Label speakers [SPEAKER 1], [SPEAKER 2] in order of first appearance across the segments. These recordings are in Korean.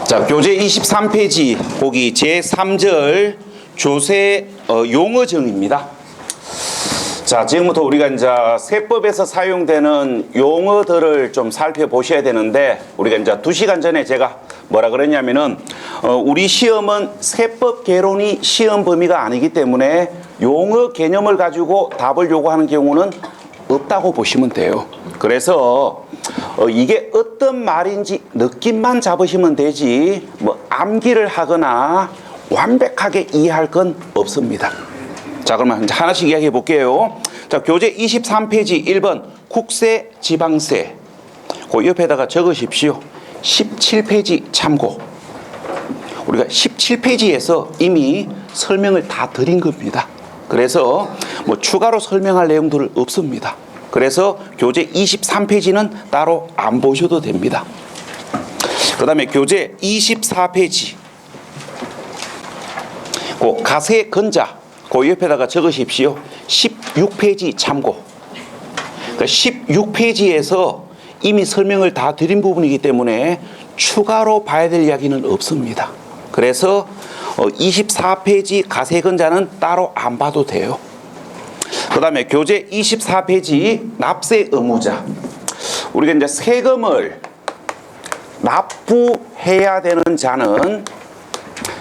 [SPEAKER 1] 자, 교재 23페이지 보기 제3절 조세 용어정의입니다. 자, 지금부터 우리가 이제 세법에서 사용되는 용어들을 좀 살펴보셔야 되는데, 우리가 이제 2시간 전에 제가 뭐라 그랬냐면은 우리 시험은 세법 개론이 시험 범위가 아니기 때문에 용어 개념을 가지고 답을 요구하는 경우는 없다고 보시면 돼요. 그래서 이게 어떤 말인지 느낌만 잡으시면 되지 뭐 암기를 하거나 완벽하게 이해할 건 없습니다. 자, 그러면 하나씩 이야기해 볼게요. 자, 교재 23페이지 1번 국세, 지방세. 그 옆에다가 적으십시오. 17페이지 참고. 우리가 17페이지에서 이미 설명을 다 드린 겁니다. 그래서 뭐 추가로 설명할 내용들은 없습니다. 그래서 교재 23페이지는 따로 안 보셔도 됩니다. 그 다음에 교재 24페이지 그 가세 건자 그 옆에다가 적으십시오. 16페이지 참고. 그러니까 16페이지에서 이미 설명을 다 드린 부분이기 때문에 추가로 봐야 될 이야기는 없습니다. 그래서 24페이지 가세 건자는 따로 안 봐도 돼요. 그 다음에 교재 24페이지 납세 의무자. 우리가 이제 세금을 납부해야 되는 자는,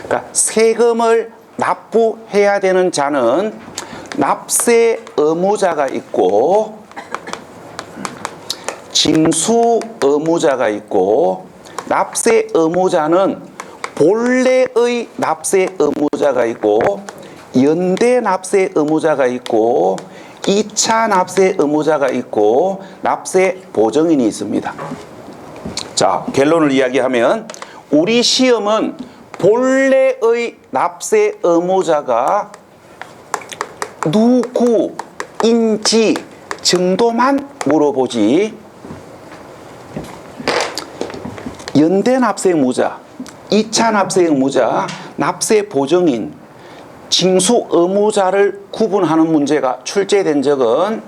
[SPEAKER 1] 그러니까 세금을 납부해야 되는 자는 납세 의무자가 있고 징수 의무자가 있고, 납세 의무자는 본래의 납세 의무자가 있고 연대 납세 의무자가 있고 2차 납세 의무자가 있고 납세 보증인이 있습니다. 자, 결론을 이야기하면 우리 시험은 본래의 납세 의무자가 누구인지 정도만 물어보지, 연대 납세 의무자, 2차 납세 의무자, 납세 보증인, 징수 의무자를 구분하는 문제가 출제된 적은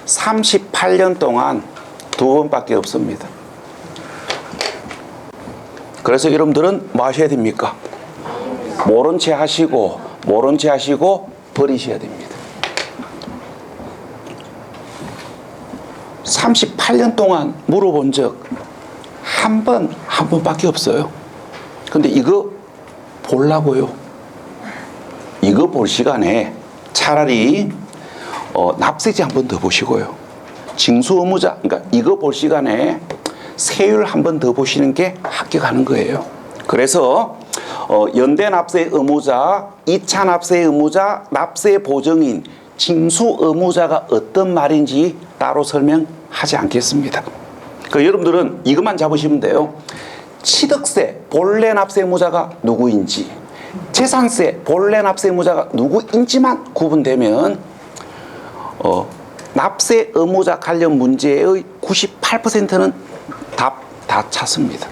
[SPEAKER 1] 38년 동안 2번밖에 없습니다. 그래서 여러분들은 뭐 하셔야 됩니까? 모른 채 하시고 버리셔야 됩니다. 38년 동안 물어본 적 한 번밖에 없어요. 근데 이거 보려고요. 이거 볼 시간에 차라리 납세지 한 번 더 보시고요. 징수 의무자, 그러니까 이거 볼 시간에 세율 한 번 더 보시는 게 합격하는 거예요. 그래서 연대 납세 의무자, 2차 납세 의무자, 납세 보증인, 징수 의무자가 어떤 말인지 따로 설명하지 않겠습니다. 그 여러분들은 이것만 잡으시면 돼요. 취득세 본래 납세 의무자가 누구인지, 재산세 본래 납세 의무자가 누구인지만 구분되면 납세 의무자 관련 문제의 98%는 답 다 찾습니다.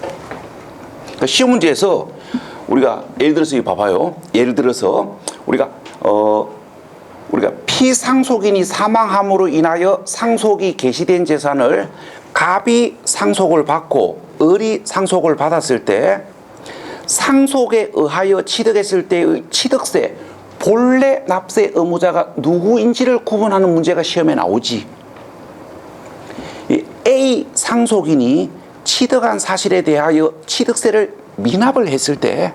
[SPEAKER 1] 그러니까 시험 문제에서 우리가 예를 들어서 이거 봐봐요. 예를 들어서 우리가 피상속인이 사망함으로 인하여 상속이 개시된 재산을 갑이 상속을 받고 을이 상속을 받았을 때 상속에 의하여 취득했을 때의 취득세 본래 납세 의무자가 누구인지를 구분하는 문제가 시험에 나오지. A 상속인이 취득한 사실에 대하여 취득세를 미납을 했을 때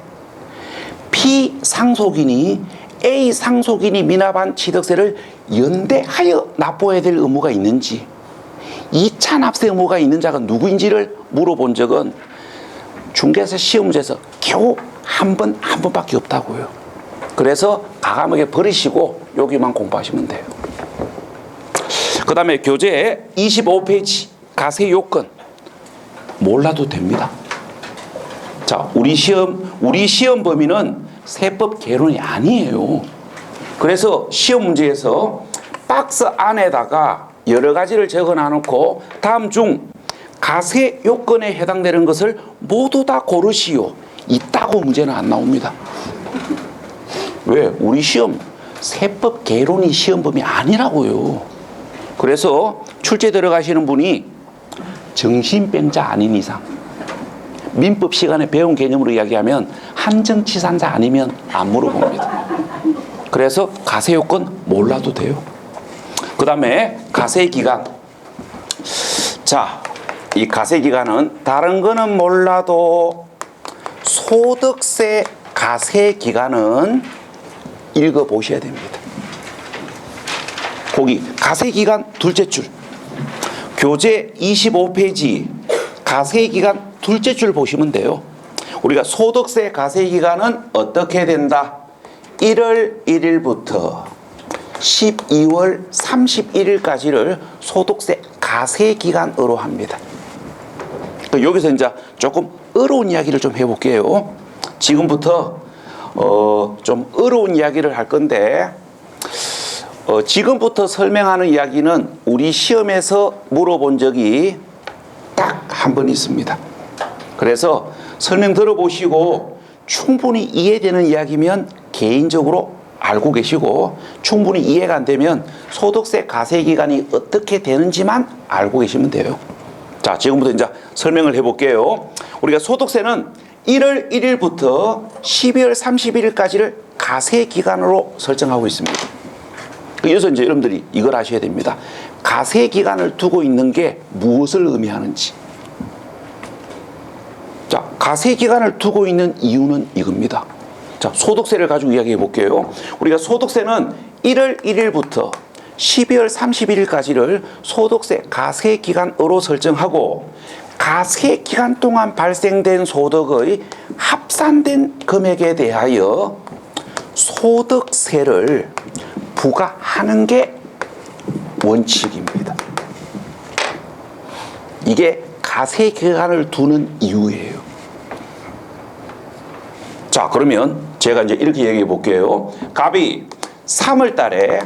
[SPEAKER 1] B 상속인이 A 상속인이 미납한 취득세를 연대하여 납부해야 될 의무가 있는지, 2차 납세 의무가 있는 자가 누구인지를 물어본 적은 중개사 시험 문제에서 겨우 한 번밖에 없다고요. 그래서 과감하게 버리시고 여기만 공부하시면 돼요. 그 다음에 교재 25페이지 가세 요건 몰라도 됩니다. 자, 우리 시험 범위는 세법 개론이 아니에요. 그래서 시험 문제에서 박스 안에다가 여러 가지를 적어 놔놓고 다음 중 가세 요건에 해당되는 것을 모두 다 고르시오. 있다고 문제는 안 나옵니다. 왜? 우리 시험 세법 개론이 시험 범위 아니라고요. 그래서 출제 들어가시는 분이 정신병자 아닌 이상 민법 시간에 배운 개념으로 이야기하면 한정치산자 아니면 안 물어봅니다. 그래서 가세요건 몰라도 돼요. 그 다음에 가세기간. 자, 이 가세기간은 다른 거는 몰라도 소득세 가세기간은 읽어보셔야 됩니다. 거기 가세기간 둘째 줄, 교재 25페이지 가세기간 둘째 줄 보시면 돼요. 우리가 소득세 가세기간은 어떻게 된다? 1월 1일부터 12월 31일까지를 소득세 가세기간으로 합니다. 여기서 이제 조금 어려운 이야기를 좀 해볼게요. 지금부터 좀 어려운 이야기를 할 건데 지금부터 설명하는 이야기는 우리 시험에서 물어본 적이 딱 한 번 있습니다. 그래서 설명 들어보시고 충분히 이해되는 이야기면 개인적으로 알고 계시고 충분히 이해가 안 되면 소득세 가세기간이 어떻게 되는지만 알고 계시면 돼요. 자, 지금부터 이제 설명을 해볼게요. 우리가 소득세는 1월 1일부터 12월 31일까지를 가세기간으로 설정하고 있습니다. 그래서 이제 여러분들이 이걸 아셔야 됩니다. 가세기간을 두고 있는 게 무엇을 의미하는지. 자, 가세기간을 두고 있는 이유는 이겁니다. 자, 소득세를 가지고 이야기해 볼게요. 우리가 소득세는 1월 1일부터 12월 31일까지를 소득세 가세기간으로 설정하고 가세기간 동안 발생된 소득의 합산된 금액에 대하여 소득세를 부과하는 게 원칙입니다. 이게 가세기간을 두는 이유예요. 자, 그러면 제가 이제 이렇게 얘기해 볼게요. 갑이 3월 달에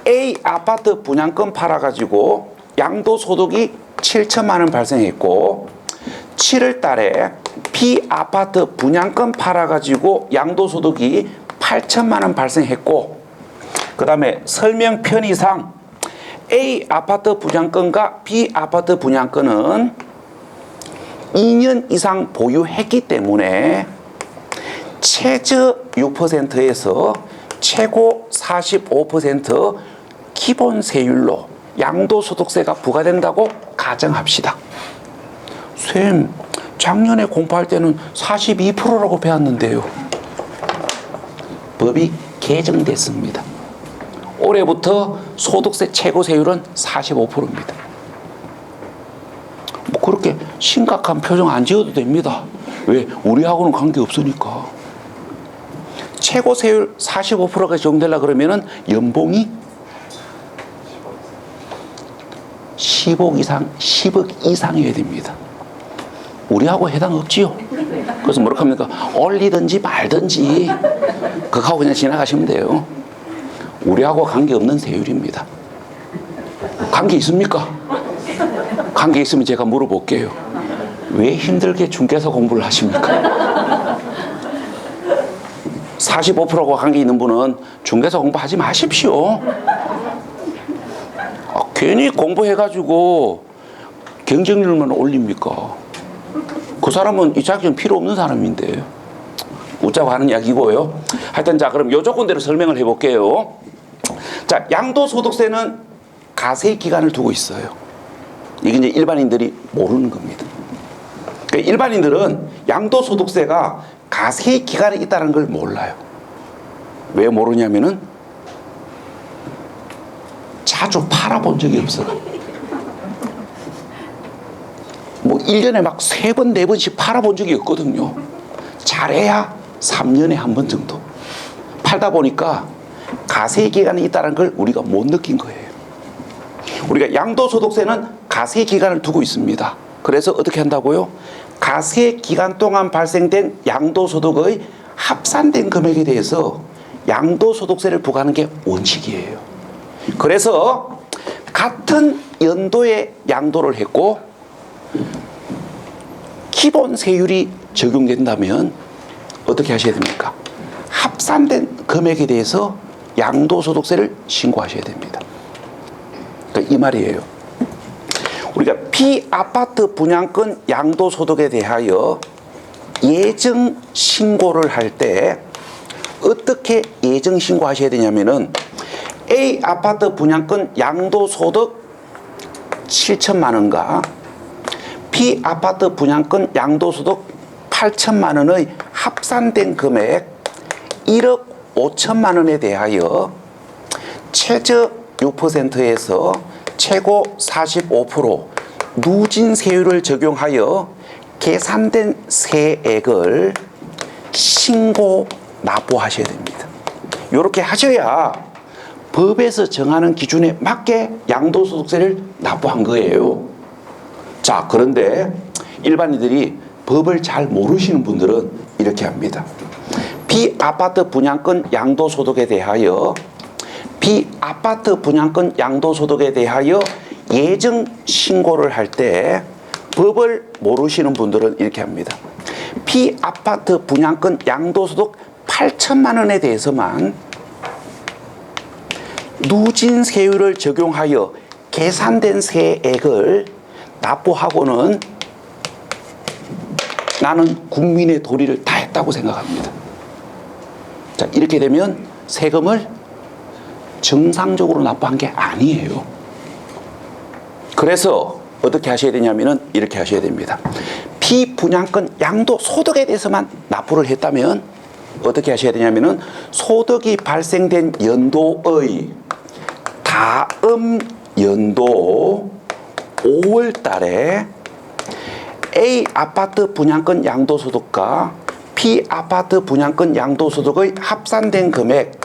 [SPEAKER 1] A 아파트 분양권 팔아가지고 양도소득이 7천만 원 발생했고 7월 달에 B 아파트 분양권 팔아가지고 양도소득이 8천만 원 발생했고 그 다음에 설명 편의상 A 아파트 분양권과 B 아파트 분양권은 2년 이상 보유했기 때문에 최저 6%에서 최고 45% 기본 세율로 양도소득세가 부과된다고 가정합시다. 쌤, 작년에 공부할 때는 42%라고 배웠는데요. 법이 개정됐습니다. 올해부터 소득세 최고 세율은 45%입니다. 뭐 그렇게 심각한 표정 안 지어도 됩니다. 왜? 우리하고는 관계없으니까. 최고 세율 45%가 적용되려 그러면은 연봉이 10억 이상, 10억 이상이어야 됩니다. 우리하고 해당 없지요. 그래서 뭐라 합니까? 올리든지 말든지 그거하고 그냥 지나가시면 돼요. 우리하고 관계없는 세율입니다. 관계 있습니까? 관계 있으면 제가 물어볼게요. 왜 힘들게 중개사 공부를 하십니까? 45%가 관계 있는 분은 중개사 공부하지 마십시오. 괜히 공부해가지고 경쟁률만 올립니까? 그 사람은 이 자격증 필요 없는 사람인데 웃자고 하는 이야기고요. 하여튼 자, 그럼 요 조건대로 설명을 해볼게요. 자, 양도소득세는 가세기간을 두고 있어요. 이게 이제 일반인들이 모르는 겁니다. 그러니까 일반인들은 양도소득세가 가세기간에 있다는 걸 몰라요. 왜 모르냐면은 자주 팔아본 적이 없어요. 뭐 1년에 막 3번, 4번씩 팔아본 적이 없거든요. 잘해야 3년에 한 번 정도. 팔다 보니까 가세기간이 있다는 걸 우리가 못 느낀 거예요. 우리가 양도소득세는 가세기간을 두고 있습니다. 그래서 어떻게 한다고요? 가세기간 동안 발생된 양도소득의 합산된 금액에 대해서 양도소득세를 부과하는 게 원칙이에요. 그래서 같은 연도에 양도를 했고 기본 세율이 적용된다면 어떻게 하셔야 됩니까? 합산된 금액에 대해서 양도소득세를 신고하셔야 됩니다. 그러니까 이 말이에요. 우리가 피아파트 분양권 양도소득에 대하여 예정 신고를 할 때 어떻게 예정 신고하셔야 되냐면은 A 아파트 분양권 양도소득 7천만 원과 B 아파트 분양권 양도소득 8천만 원의 합산된 금액 1억 5천만 원에 대하여 최저 6%에서 최고 45% 누진세율을 적용하여 계산된 세액을 신고 납부하셔야 됩니다. 이렇게 하셔야 법에서 정하는 기준에 맞게 양도소득세를 납부한 거예요. 자, 그런데 일반인들이 법을 잘 모르시는 분들은 이렇게 합니다. 비아파트 분양권 양도소득에 대하여 비아파트 분양권 양도소득에 대하여 예정 신고를 할 때 법을 모르시는 분들은 이렇게 합니다. 비아파트 분양권 양도소득 8천만 원에 대해서만 누진세율을 적용하여 계산된 세액을 납부하고는 나는 국민의 도리를 다 했다고 생각합니다. 자, 이렇게 되면 세금을 정상적으로 납부한 게 아니에요. 그래서 어떻게 하셔야 되냐면은 이렇게 하셔야 됩니다. 피분양권 양도소득에 대해서만 납부를 했다면 어떻게 하셔야 되냐면은 소득이 발생된 연도의 다음 연도 5월 달에 A 아파트 분양권 양도소득과 B 아파트 분양권 양도소득의 합산된 금액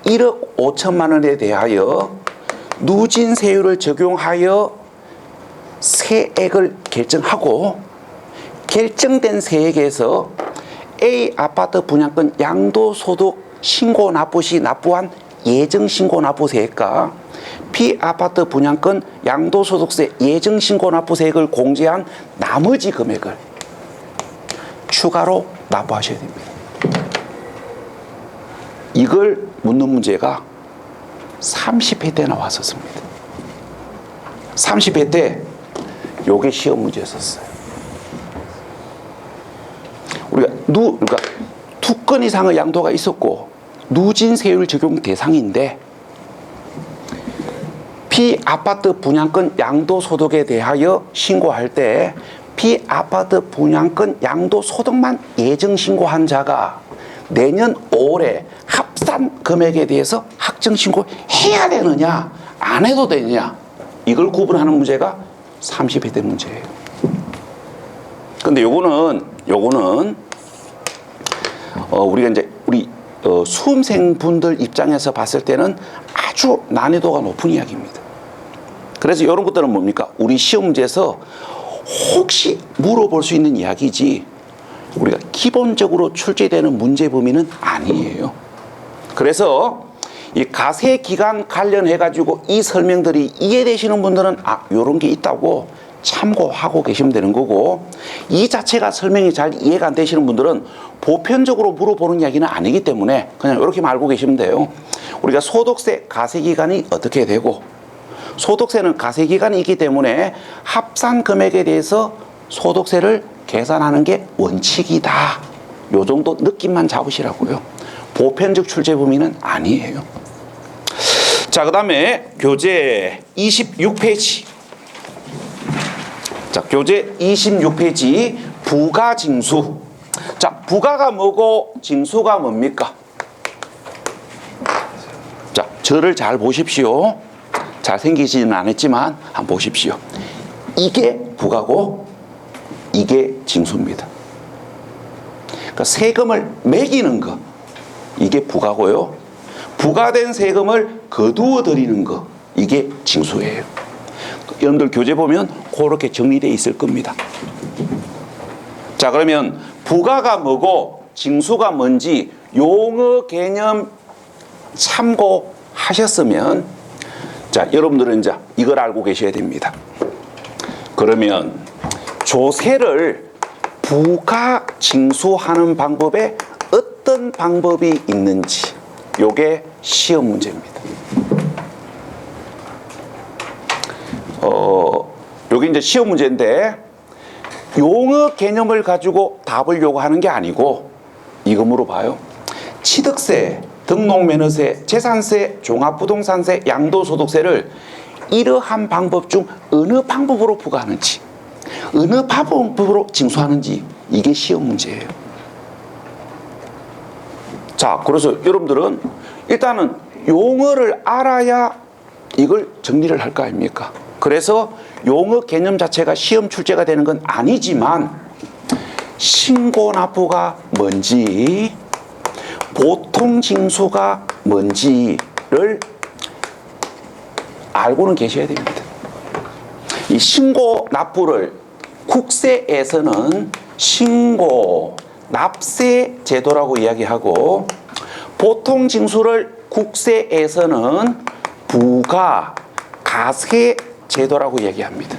[SPEAKER 1] 1억 5천만 원에 대하여 누진세율을 적용하여 세액을 결정하고 결정된 세액에서 A 아파트 분양권 양도소득 신고 납부 시 납부한 예정신고납부세액과 B 아파트 분양권 양도소득세 예정신고납부세액을 공제한 나머지 금액을 추가로 납부하셔야 됩니다. 이걸 묻는 문제가 30회 때 나왔었습니다. 30회 때 요게 시험 문제였었어요. 그러니까 2건 이상의 양도가 있었고 누진세율 적용 대상인데 피아파트 분양권 양도소득에 대하여 신고할 때 피아파트 분양권 양도소득만 예정신고한 자가 내년 5월에 합산 금액에 대해서 확정신고해야 되느냐 안 해도 되느냐 이걸 구분하는 문제가 30회 때 문제예요. 근데 요거는 우리가 이제 수험생분들 입장에서 봤을 때는 아주 난이도가 높은 이야기입니다. 그래서 이런 것들은 뭡니까? 우리 시험 문제에서 혹시 물어볼 수 있는 이야기지 우리가 기본적으로 출제되는 문제 범위는 아니에요. 그래서 이 가세기간 관련해 가지고 이 설명들이 이해되시는 분들은 요런 게 있다고 참고하고 계시면 되는 거고 이 자체가 설명이 잘 이해가 안 되시는 분들은 보편적으로 물어보는 이야기는 아니기 때문에 그냥 이렇게만 알고 계시면 돼요. 우리가 소득세 가세기간이 어떻게 되고 소득세는 가세기간이 있기 때문에 합산 금액에 대해서 소득세를 계산하는 게 원칙이다. 요 정도 느낌만 잡으시라고요. 보편적 출제 범위는 아니에요. 자, 그 다음에 교재 26페이지. 자, 교재 26페이지 부가징수. 자, 부가가 뭐고 징수가 뭡니까? 자, 저를 잘 보십시오. 잘 생기지는 않았지만 한번 보십시오. 이게 부가고 이게 징수입니다. 그러니까 세금을 매기는 거 이게 부가고요. 부과된 세금을 거두어 드리는 거 이게 징수예요. 여러분들 교재 보면 그렇게 정리되어 있을 겁니다. 자, 그러면 부가가 뭐고 징수가 뭔지 용어 개념 참고하셨으면 자, 여러분들은 이제 이걸 알고 계셔야 됩니다. 그러면 조세를 부가 징수하는 방법에 어떤 방법이 있는지 요게 시험 문제입니다. 요게 요게 이제 시험 문제인데 용어 개념을 가지고 답을 요구하는 게 아니고 이거 물어봐요. 취득세, 등록면허세, 재산세, 종합부동산세, 양도소득세를 이러한 방법 중 어느 방법으로 부과하는지, 어느 방법으로 징수하는지, 이게 시험 문제예요. 자, 그래서 여러분들은 일단은 용어를 알아야 이걸 정리를 할 거 아닙니까? 그래서 용어 개념 자체가 시험 출제가 되는 건 아니지만 신고납부가 뭔지, 보통징수가 뭔지를 알고는 계셔야 됩니다. 이 신고납부를 국세에서는 신고납세 제도라고 이야기하고, 보통징수를 국세에서는 부가가세 제도라고 이야기합니다.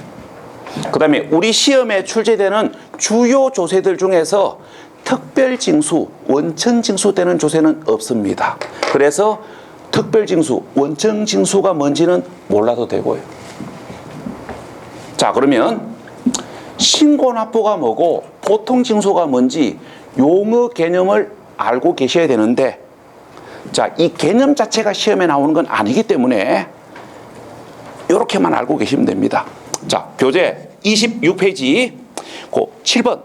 [SPEAKER 1] 그 다음에 우리 시험에 출제되는 주요 조세들 중에서 특별징수, 원천징수 되는 조세는 없습니다. 그래서 특별징수, 원천징수가 뭔지는 몰라도 되고요. 자, 그러면 신고납부가 뭐고 보통징수가 뭔지 용어 개념을 알고 계셔야 되는데, 자, 이 개념 자체가 시험에 나오는 건 아니기 때문에 이렇게만 알고 계시면 됩니다. 자, 교재 26페이지 그 7번.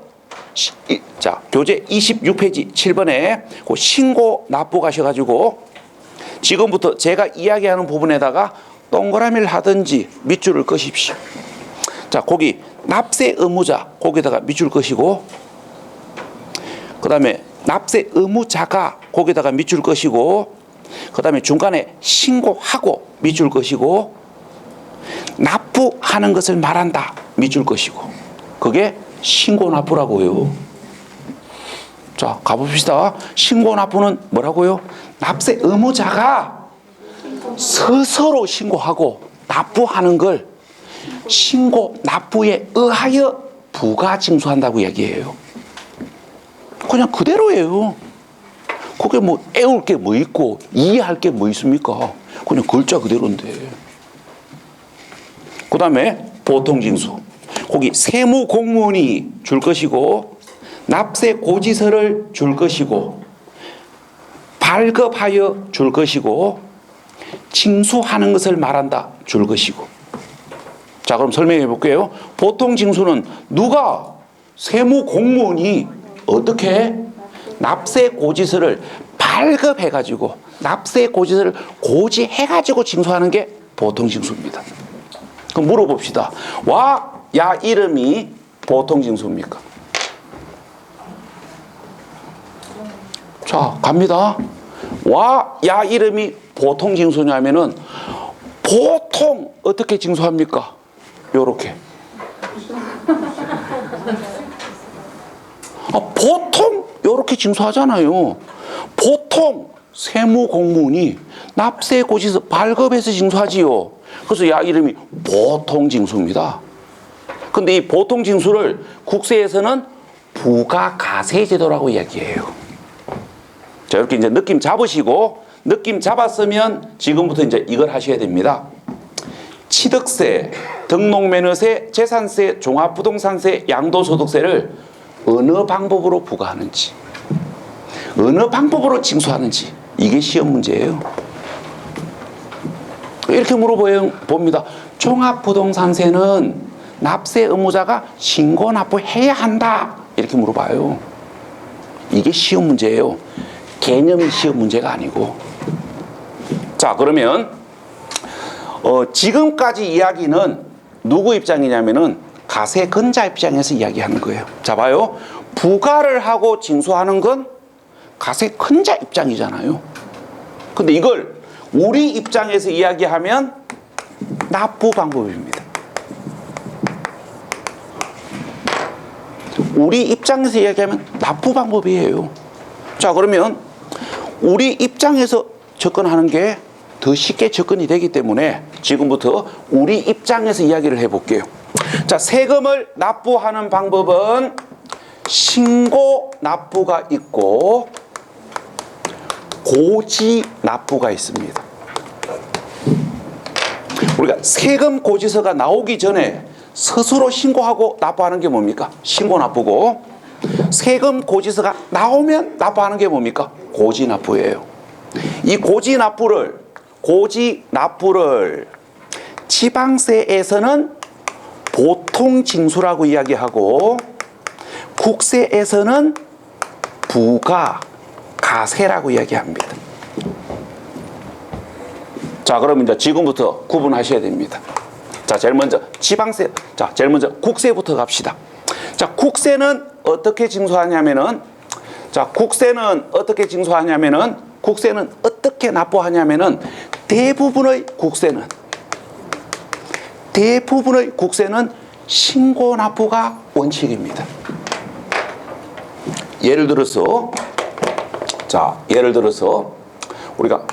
[SPEAKER 1] 자, 교재 26페이지 7번에 그 신고 납부 가셔가지고 지금부터 제가 이야기하는 부분에다가 동그라미를 하든지 밑줄을 그으십시오. 자, 거기 납세 의무자 거기다가 밑줄 그으시고, 그 다음에 납세 의무자가 거기다가 밑줄 그으시고, 그 다음에 중간에 신고하고 밑줄 그으시고, 납부하는 것을 말한다 밑줄 그으시고, 그게 신고납부라고요. 자, 가봅시다. 신고납부는 뭐라고요? 납세 의무자가 스스로 신고하고 납부하는 걸 신고납부에 의하여 부가징수한다고 얘기해요. 그냥 그대로예요. 그게 뭐 애울 게 뭐 있고 이해할 게 뭐 있습니까? 그냥 글자 그대로인데. 그 다음에 보통징수. 거기 세무공무원이 줄 것이고, 납세 고지서를 줄 것이고, 발급하여 줄 것이고, 징수하는 것을 말한다 줄 것이고. 자, 그럼 설명해 볼게요. 보통징수는 누가, 세무공무원이 어떻게 납세 고지서를 발급해가지고 납세 고지서를 고지해가지고 징수하는 게 보통징수입니다. 그럼 물어봅시다. 와, 야 이름이 보통징수입니까? 자, 갑니다. 와, 야 이름이 보통징수냐면은 보통 어떻게 징수합니까? 요렇게. 보통 요렇게 징수하잖아요. 보통 세무공무원이 납세고지서 발급해서 징수하지요. 그래서 야 이름이 보통징수입니다. 근데 이 보통징수를 국세에서는 부가가세제도라고 이야기해요. 자, 이렇게 이제 느낌 잡으시고, 느낌 잡았으면 지금부터 이제 이걸 하셔야 됩니다. 취득세, 등록면허세, 재산세, 종합부동산세, 양도소득세를 어느 방법으로 부과하는지, 어느 방법으로 징수하는지, 이게 시험 문제예요. 이렇게 물어봅니다. 종합부동산세는 납세 의무자가 신고 납부해야 한다, 이렇게 물어봐요. 이게 시험 문제예요. 개념이 시험 문제가 아니고. 자, 그러면 지금까지 이야기는 누구 입장이냐면은 가세건자 입장에서 이야기하는 거예요. 자, 봐요. 부과를 하고 징수하는 건 가세건자 입장이잖아요. 근데 이걸 우리 입장에서 이야기하면 납부 방법입니다. 우리 입장에서 이야기하면 납부 방법이에요. 자, 그러면 우리 입장에서 접근하는 게 더 쉽게 접근이 되기 때문에 지금부터 우리 입장에서 이야기를 해볼게요. 자, 세금을 납부하는 방법은 신고 납부가 있고 고지 납부가 있습니다. 우리가 세금 고지서가 나오기 전에 스스로 신고하고 납부하는 게 뭡니까? 신고 납부고, 세금 고지서가 나오면 납부하는 게 뭡니까? 고지 납부예요. 이 고지 납부를 지방세에서는 보통 징수라고 이야기하고, 국세에서는 부가가세라고 이야기합니다. 자, 그럼 이제 지금부터 구분하셔야 됩니다. 자, 제일 먼저 지방세, 자, 제일 먼저 국세부터 갑시다. 자, 국세는 어떻게 징수하냐면은, 국세는 어떻게 납부하냐면은, 대부분의 국세는 신고 납부가 원칙입니다. 예를 들어서 우리가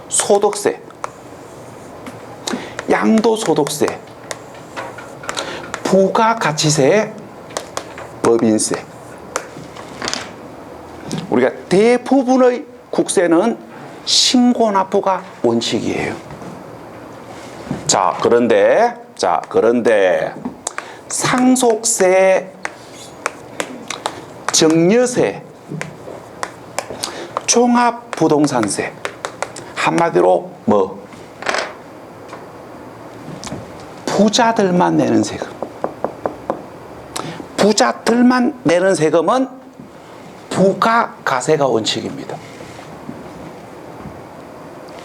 [SPEAKER 1] 소득세, 양도소득세, 부가가치세, 법인세, 우리가 대부분의 국세는 신고 납부가 원칙이에요. 그런데 상속세, 증여세, 종합부동산세, 한마디로 부자들만 내는 세금은 부가가세가 원칙입니다.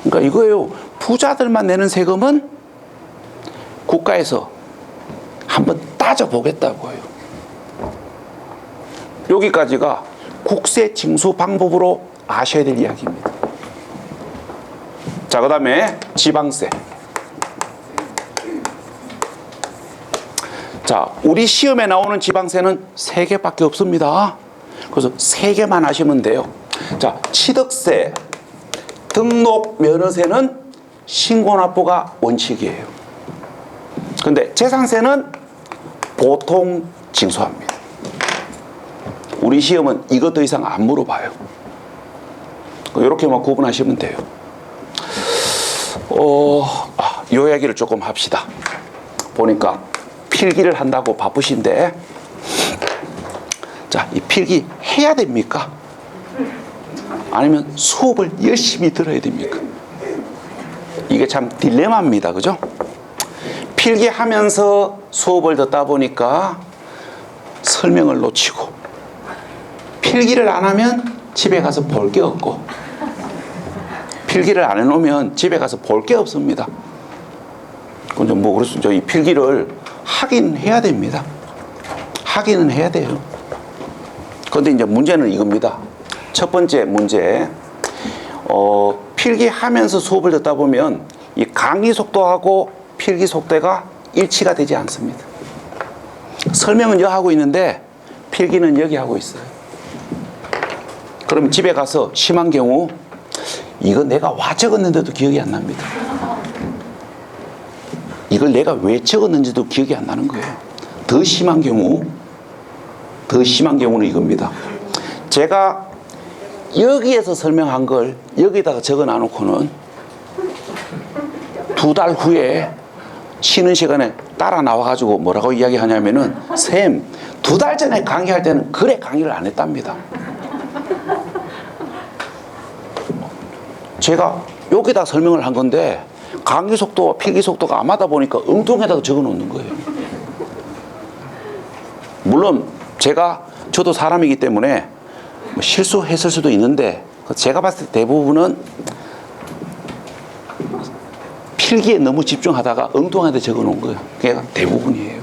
[SPEAKER 1] 그러니까 이거예요. 부자들만 내는 세금은 국가에서 한번 따져보겠다고 해요. 여기까지가 국세 징수 방법으로 아셔야 될 이야기입니다. 자, 그 다음에 지방세. 자, 우리 시험에 나오는 지방세는 3개밖에 없습니다. 그래서 3개만 하시면 돼요. 자, 취득세, 등록 면허세는 신고 납부가 원칙이에요. 근데 재산세는 보통 징수합니다. 우리 시험은 이것 더 이상 안 물어봐요. 이렇게만 구분하시면 돼요. 요 얘기를 조금 합시다. 보니까 필기를 한다고 바쁘신데, 자, 이 필기 해야 됩니까? 아니면 수업을 열심히 들어야 됩니까? 이게 참 딜레마입니다. 그죠? 필기하면서 수업을 듣다 보니까 설명을 놓치고, 필기를 안 하면 집에 가서 볼 게 없고, 필기를 안 해놓으면 집에 가서 볼 게 없습니다. 그래서 그래서 이 필기를 하긴 해야 됩니다. 하기는 해야 돼요. 그런데 이제 문제는 이겁니다. 첫 번째 문제, 필기하면서 수업을 듣다 보면 이 강의 속도하고 필기 속도가 일치가 되지 않습니다. 설명은 여기 하고 있는데 필기는 여기 하고 있어요. 그럼 집에 가서 심한 경우 이거 내가 와 적었는데도 기억이 안 납니다. 이걸 내가 왜 적었는지도 기억이 안 나는 거예요. 더 심한 경우는 이겁니다. 제가 여기에서 설명한 걸 여기다가 적어 놔놓고는 2달 후에 쉬는 시간에 따라 나와가지고 뭐라고 이야기하냐면은, 쌤, 2달 전에 강의할 때는 그래 강의를 안 했답니다. 제가 여기다 설명을 한 건데 강의 속도와 필기 속도가 안 맞다 보니까 엉뚱에다가 적어 놓는 거예요. 물론 저도 사람이기 때문에 실수했을 수도 있는데, 제가 봤을 때 대부분은 필기에 너무 집중하다가 엉뚱한데 적어 놓은 거예요. 그게 대부분이에요.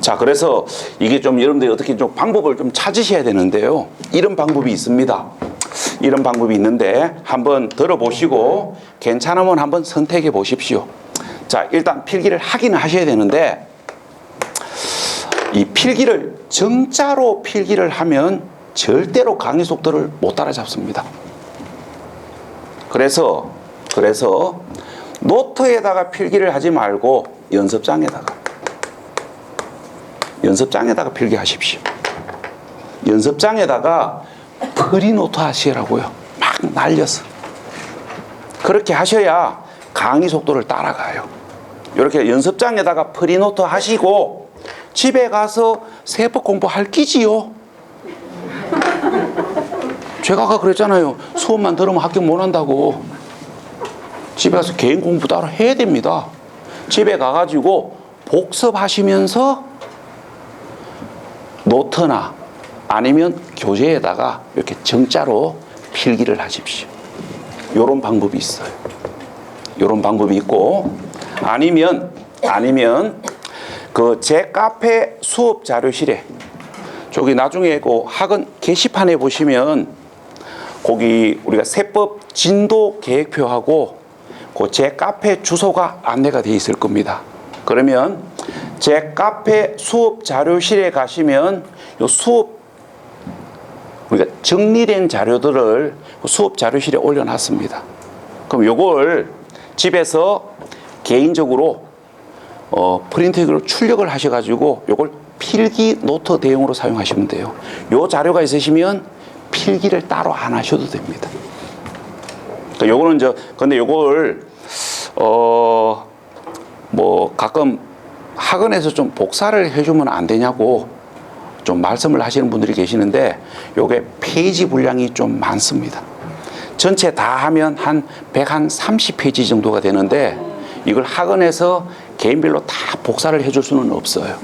[SPEAKER 1] 자, 그래서 이게 좀 여러분들이 어떻게 좀 방법을 좀 찾으셔야 되는데요. 이런 방법이 있습니다. 이런 방법이 있는데 한번 들어보시고 괜찮으면 한번 선택해 보십시오. 자, 일단 필기를 하기는 하셔야 되는데, 이 필기를 정자로 필기를 하면 절대로 강의 속도를 못 따라잡습니다. 그래서 노트에다가 필기를 하지 말고 연습장에다가 필기하십시오. 연습장에다가 프리노트 하시라고요. 막 날려서. 그렇게 하셔야 강의 속도를 따라가요. 이렇게 연습장에다가 프리노트 하시고 집에 가서 세법 공부할 끼지요. 제가 아까 그랬잖아요. 수업만 들으면 합격 못 한다고. 집에 가서 개인 공부 따로 해야 됩니다. 집에 가가지고 복습하시면서 노트나 아니면 교재에다가 이렇게 정자로 필기를 하십시오. 이런 방법이 있어요. 이런 방법이 있고, 아니면 그 제 카페 수업 자료실에 저기 나중에 그 학원 게시판에 보시면 거기 우리가 세법 진도 계획표하고 그 제 카페 주소가 안내가 되어 있을 겁니다. 그러면 제 카페 수업 자료실에 가시면 요 수업 우리가 정리된 자료들을 수업 자료실에 올려놨습니다. 그럼 요걸 집에서 개인적으로 프린트기로 출력을 하셔가지고 요걸 필기 노트 대용으로 사용하시면 돼요. 요 자료가 있으시면 필기를 따로 안 하셔도 됩니다. 그러니까 요거는 근데 요걸 뭐 가끔 학원에서 좀 복사를 해주면 안 되냐고 좀 말씀을 하시는 분들이 계시는데, 요게 페이지 분량이 좀 많습니다. 전체 다 하면 한 130페이지 정도가 되는데, 이걸 학원에서 개인별로 다 복사를 해줄 수는 없어요.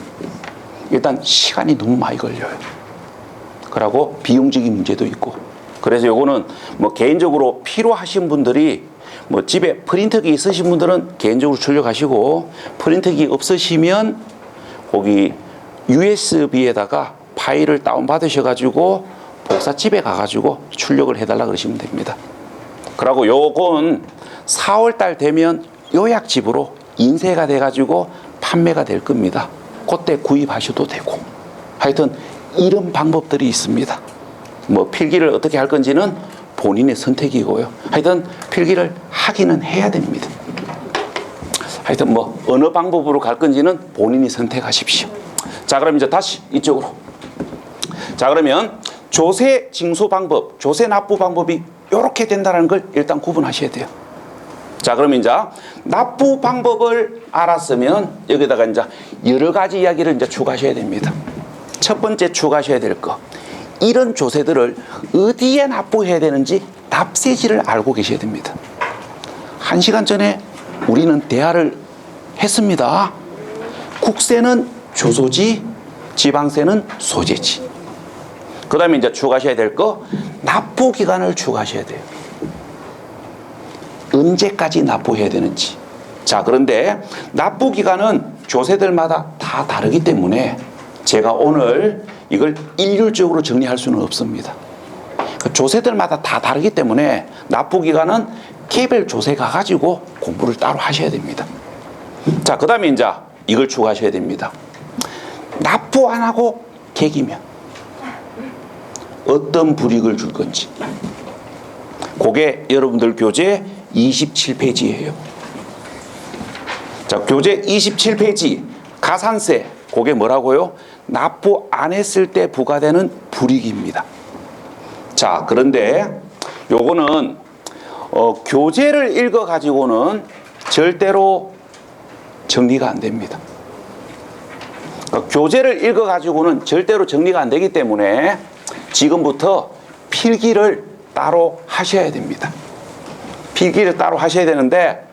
[SPEAKER 1] 일단 시간이 너무 많이 걸려요. 그리고 비용적인 문제도 있고. 그래서 요거는 뭐 개인적으로 필요하신 분들이 뭐 집에 프린터기 있으신 분들은 개인적으로 출력하시고, 프린터기 없으시면 거기 USB에다가 파일을 다운받으셔가지고 복사집에 가가지고 출력을 해달라 그러시면 됩니다. 그리고 요건 4월달 되면 요약집으로 인쇄가 돼가지고 판매가 될 겁니다. 그때 구입하셔도 되고. 하여튼 이런 방법들이 있습니다. 뭐 필기를 어떻게 할 건지는 본인의 선택이고요. 하여튼 필기를 하기는 해야 됩니다. 하여튼 뭐 어느 방법으로 갈 건지는 본인이 선택하십시오. 자, 그럼 이제 다시 이쪽으로. 자, 그러면 조세 징수 방법, 조세 납부 방법이 이렇게 된다는 걸 일단 구분하셔야 돼요. 자, 그럼 이제 납부 방법을 알았으면 여기다가 이제 여러 가지 이야기를 이제 추가하셔야 됩니다. 첫 번째 추가하셔야 될 거, 이런 조세들을 어디에 납부해야 되는지 납세지를 알고 계셔야 됩니다. 1시간 전에 우리는 대화를 했습니다. 국세는 조소지, 지방세는 소재지. 그 다음에 이제 추가하셔야 될 거, 납부 기간을 추가하셔야 돼요. 언제까지 납부해야 되는지. 자, 그런데 납부 기간은 조세들마다 다 다르기 때문에 제가 오늘 이걸 일률적으로 정리할 수는 없습니다. 조세들마다 다 다르기 때문에 납부 기간은 개별 조세 가가지고 공부를 따로 하셔야 됩니다. 자, 그 다음에 이제 이걸 추가하셔야 됩니다. 납부 안 하고 객이면 어떤 불이익을 줄 건지. 그게 여러분들 교재 27페이지예요. 자, 교재 27페이지 가산세, 그게 뭐라고요? 납부 안 했을 때 부과되는 불이익입니다. 자, 그런데 요거는 교재를 읽어 가지고는 절대로 정리가 안 됩니다. 교재를 읽어 가지고는 절대로 정리가 안 되기 때문에 지금부터 필기를 따로 하셔야 됩니다. 필기를 따로 하셔야 되는데,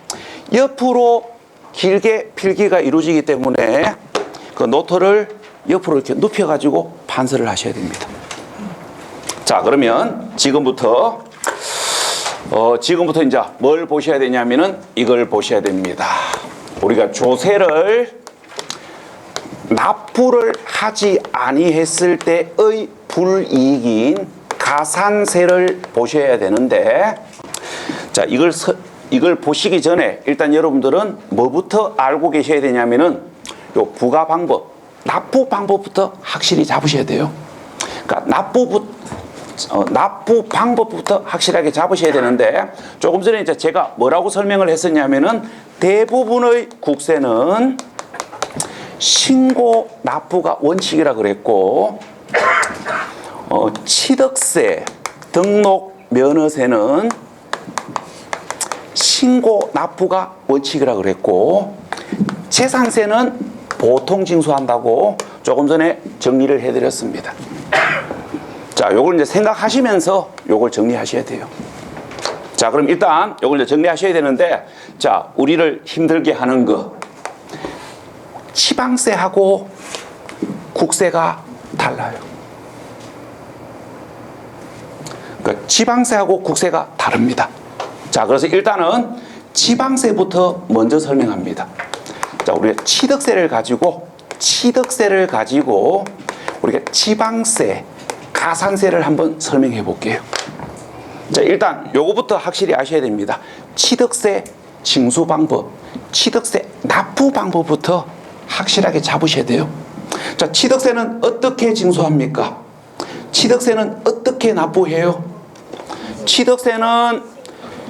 [SPEAKER 1] 옆으로 길게 필기가 이루어지기 때문에 그 노트를 옆으로 이렇게 눕혀 가지고 반서를 하셔야 됩니다. 자, 그러면 지금부터 이제 뭘 보셔야 되냐면은 이걸 보셔야 됩니다. 우리가 조세를 납부를 하지 아니했을 때의 불이익인 가산세를 보셔야 되는데, 자, 이걸 보시기 전에 일단 여러분들은 뭐부터 알고 계셔야 되냐면은 요 부과 방법, 납부 방법부터 확실히 잡으셔야 돼요. 그러니까 납부 방법부터 확실하게 잡으셔야 되는데, 조금 전에 이제 제가 뭐라고 설명을 했었냐면은 대부분의 국세는 신고 납부가 원칙이라 그랬고, 취득세, 등록 면허세는 신고 납부가 원칙이라 그랬고, 재산세는 보통 징수한다고 조금 전에 정리를 해드렸습니다. 자, 요걸 이제 생각하시면서 요걸 정리하셔야 돼요. 자, 그럼 일단 요걸 이제 정리하셔야 되는데, 자, 우리를 힘들게 하는 거. 지방세하고 국세가 달라요. 그러니까 지방세하고 국세가 다릅니다. 자, 그래서 일단은 지방세부터 먼저 설명합니다. 자, 우리가 취득세를 가지고 우리가 지방세, 가산세를 한번 설명해 볼게요. 자, 일단 요거부터 확실히 아셔야 됩니다. 취득세 징수 방법, 취득세 납부 방법부터 확실하게 잡으셔야 돼요. 자, 취득세는 어떻게 징수합니까? 취득세는 어떻게 납부해요? 취득세는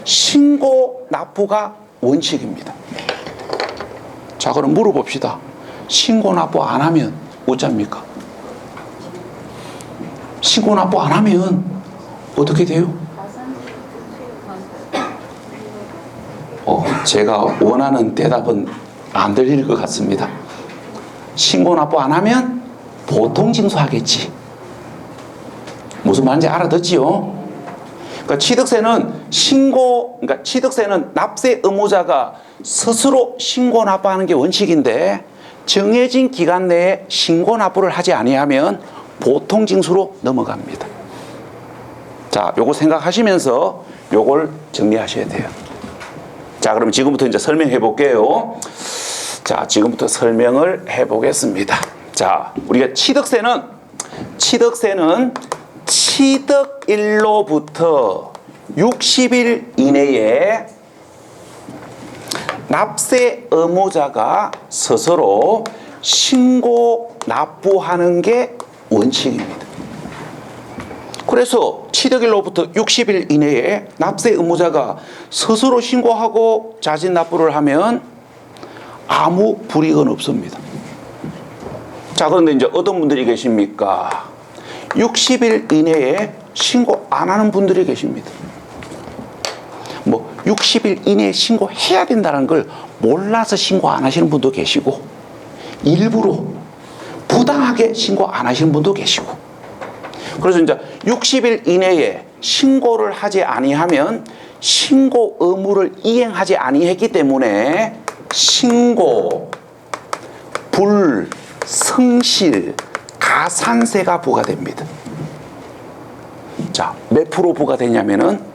[SPEAKER 1] 신고 납부가 원칙입니다. 자, 그럼 물어봅시다. 신고 납부 안 하면 어쩝니까? 신고 납부 안 하면 어떻게 돼요? 제가 원하는 대답은 안 들릴 것 같습니다. 신고 납부 안 하면 보통 징수하겠지. 무슨 말인지 알아듣지요? 그러니까 취득세는 납세 의무자가 스스로 신고 납부하는 게 원칙인데, 정해진 기간 내에 신고 납부를 하지 아니하면 보통 징수로 넘어갑니다. 자, 요거 생각하시면서 요걸 정리하셔야 돼요. 자, 그럼 지금부터 이제 설명해 볼게요. 자, 지금부터 설명을 해 보겠습니다. 자, 우리가 취득세는 취득일로부터 60일 이내에 납세 의무자가 스스로 신고 납부하는 게 원칙입니다. 그래서 취득일로부터 60일 이내에 납세 의무자가 스스로 신고하고 자진 납부를 하면 아무 불이익은 없습니다. 자, 그런데 이제 어떤 분들이 계십니까? 60일 이내에 신고 안 하는 분들이 계십니다. 60일 이내에 신고해야 된다는 걸 몰라서 신고 안 하시는 분도 계시고, 일부러 부당하게 신고 안 하시는 분도 계시고. 그래서 이제 60일 이내에 신고를 하지 아니하면 신고 의무를 이행하지 아니했기 때문에 신고 불성실 가산세가 부과됩니다. 자, 몇 프로 부과되냐면은,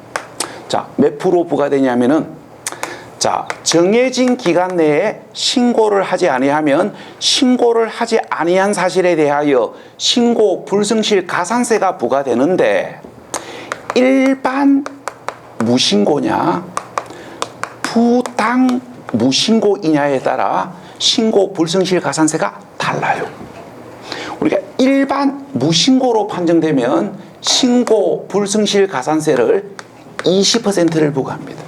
[SPEAKER 1] 정해진 기간 내에 신고를 하지 아니하면 신고를 하지 아니한 사실에 대하여 신고 불성실 가산세가 부과되는데, 일반 무신고냐 부당 무신고이냐에 따라 신고 불성실 가산세가 달라요. 우리가 일반 무신고로 판정되면 신고 불성실 가산세를 20%를 부과합니다.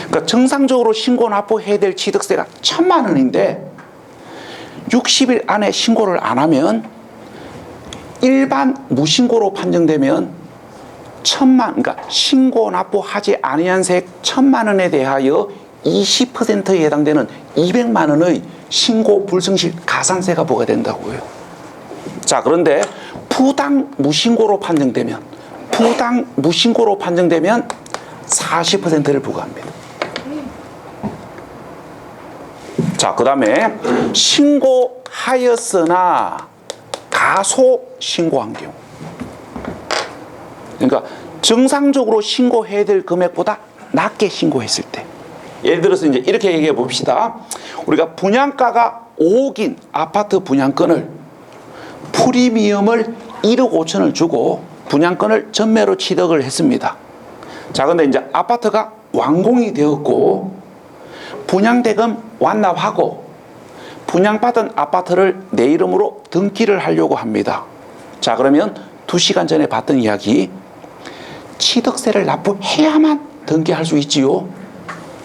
[SPEAKER 1] 그러니까 정상적으로 신고 납부해야 될 취득세가 1,000만 원인데 60일 안에 신고를 안 하면, 일반 무신고로 판정되면 그러니까 신고 납부하지 아니한 세액 1,000만 원에 대하여 20%에 해당되는 200만 원의 신고 불성실 가산세가 부과된다고요. 자, 그런데 부당 무신고로 판정되면 40%를 부과합니다. 자, 그 다음에 신고하였으나 다소 신고한 경우, 그러니까 정상적으로 신고해야 될 금액보다 낮게 신고했을 때, 예를 들어서 이제 이렇게 얘기해 봅시다. 우리가 분양가가 5억인 아파트 분양권을 프리미엄을 1억 5천을 주고 분양권을 전매로 취득을 했습니다. 자, 근데 이제 아파트가 완공이 되었고 분양대금 완납하고 분양받은 아파트를 내 이름으로 등기를 하려고 합니다. 자, 그러면 2시간 전에 봤던 이야기, 취득세를 납부해야만 등기할 수 있지요.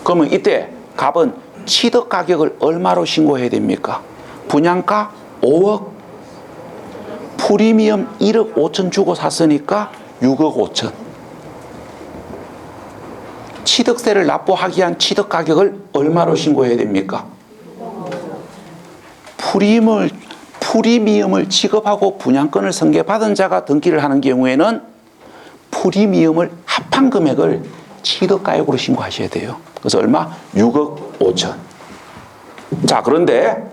[SPEAKER 1] 그러면 이때 갑은 취득 가격을 얼마로 신고해야 됩니까? 분양가 5억, 프리미엄 1억 5천 주고 샀으니까 6억 5천. 취득세를 납부하기 위한 취득 가격을 얼마로 신고해야 됩니까? 프리미엄을 지급하고 분양권을 승계받은 자가 등기를 하는 경우에는 프리미엄을 합한 금액을 취득가액으로 신고하셔야 돼요. 그래서 얼마? 6억 5천. 자, 그런데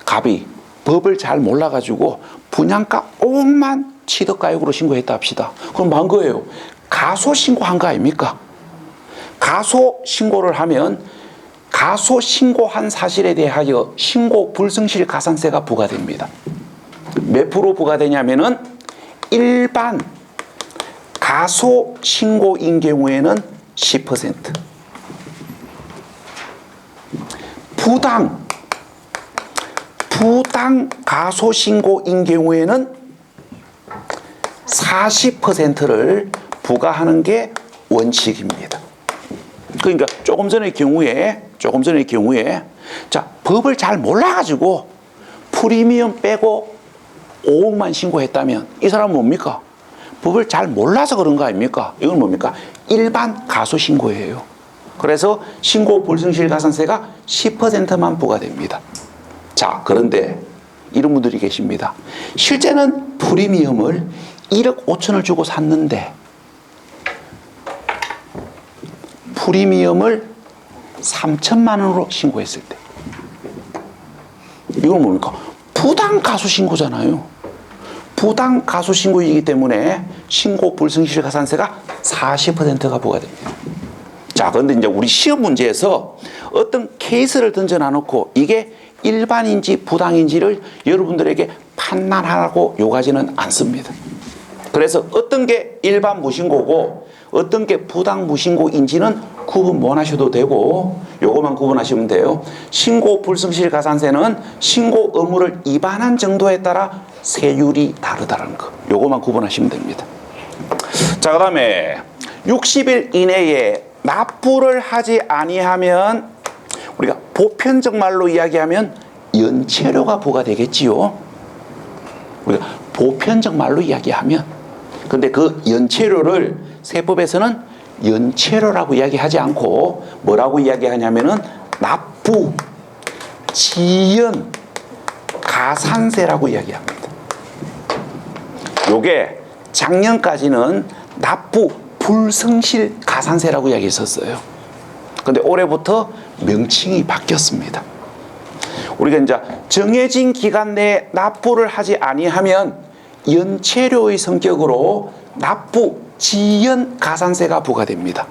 [SPEAKER 1] 갑이 법을 잘 몰라가지고 분양가 5억만 취득가액으로 신고했다 합시다. 그럼 뭐 한 거예요? 가소신고한 거 아닙니까? 가소신고를 하면 가소신고한 사실에 대하여 신고 불성실 가산세가 부과됩니다. 몇 프로 부과되냐면은 일반 가소신고인 경우에는 10%, 부당 가소신고인 경우에는 40%를 부과하는 게 원칙입니다. 그러니까 조금 전의 경우에 자, 법을 잘 몰라가지고 프리미엄 빼고 5억만 신고했다면 이 사람은 뭡니까? 법을 잘 몰라서 그런 거 아닙니까? 이건 뭡니까? 일반 가소신고예요. 그래서 신고 불성실 가산세가 10%만 부과됩니다. 자, 그런데 이런 분들이 계십니다. 실제는 프리미엄을 1억 5천을 주고 샀는데 프리미엄을 3천만 원으로 신고했을 때 이건 뭡니까? 부당 가소신고잖아요. 부당 가소신고이기 때문에 신고 불성실 가산세가 40%가 부과됩니다. 자, 그런데 이제 우리 시험 문제에서 어떤 케이스를 던져놔놓고 이게 일반인지 부당인지를 여러분들에게 판단하라고 요구하지는 않습니다. 그래서 어떤 게 일반 무신고고 어떤 게 부당 무신고인지는 구분 못 하셔도 되고 요것만 구분하시면 돼요. 신고 불성실 가산세는 신고 의무를 위반한 정도에 따라 세율이 다르다는 거. 요것만 구분하시면 됩니다. 자, 그 다음에 60일 이내에 납부를 하지 아니하면 우리가 보편적 말로 이야기하면 연체료가 부과되겠지요. 우리가 보편적 말로 이야기하면 근데 그 연체료를 세법에서는 연체료라고 이야기하지 않고 뭐라고 이야기하냐면은 납부 지연 가산세라고 이야기합니다. 요게 작년까지는 납부 불성실 가산세라고 이야기했었어요. 근데 올해부터 명칭이 바뀌었습니다. 우리가 이제 정해진 기간 내에 납부를 하지 아니하면 연체료의 성격으로 납부 지연 가산세가 부과됩니다.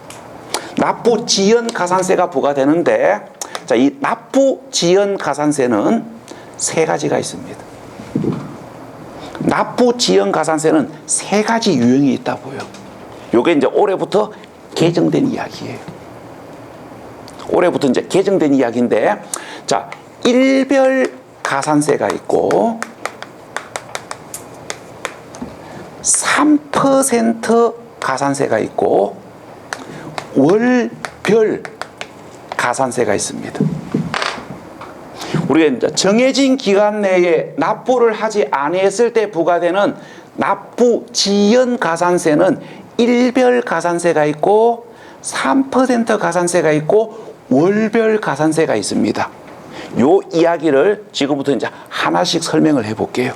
[SPEAKER 1] 납부 지연 가산세가 부과되는데 자, 이 납부 지연 가산세는 세 가지가 있습니다. 납부 지연 가산세는 세 가지 유형이 있다고요. 요게 이제 올해부터 개정된 이야기예요. 올해부터 이제 개정된 이야기인데 자, 일별 가산세가 있고 3% 가산세가 있고 월별 가산세가 있습니다. 우리가 이제 정해진 기간 내에 납부를 하지 아니했을 때 부과되는 납부 지연 가산세는 일별 가산세가 있고 3% 가산세가 있고 월별 가산세가 있습니다. 요 이야기를 지금부터 이제 하나씩 설명을 해 볼게요.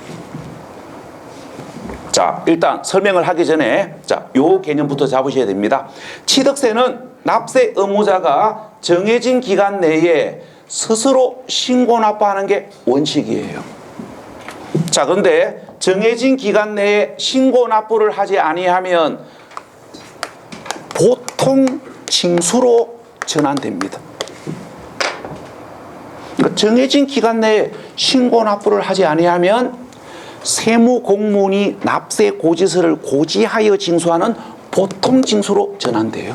[SPEAKER 1] 자, 일단 설명을 하기 전에 자, 요 개념부터 잡으셔야 됩니다. 취득세는 납세 의무자가 정해진 기간 내에 스스로 신고 납부하는 게 원칙이에요. 자, 그런데 정해진 기간 내에 신고 납부를 하지 아니하면 보통 징수로 전환됩니다. 그러니까 정해진 기간 내에 신고 납부를 하지 아니하면 세무공무원이 납세 고지서를 고지하여 징수하는 보통 징수로 전환돼요.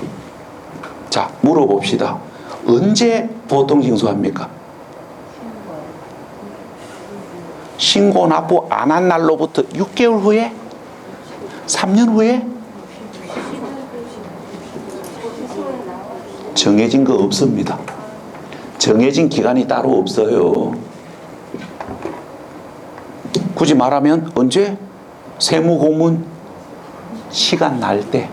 [SPEAKER 1] 자, 물어봅시다. 언제 보통 징수합니까? 신고 납부 안 한 날로부터 6개월 후에? 3년 후에? 정해진 거 없습니다. 정해진 기간이 따로 없어요. 굳이 말하면 언제? 세무공무원 시간 날 때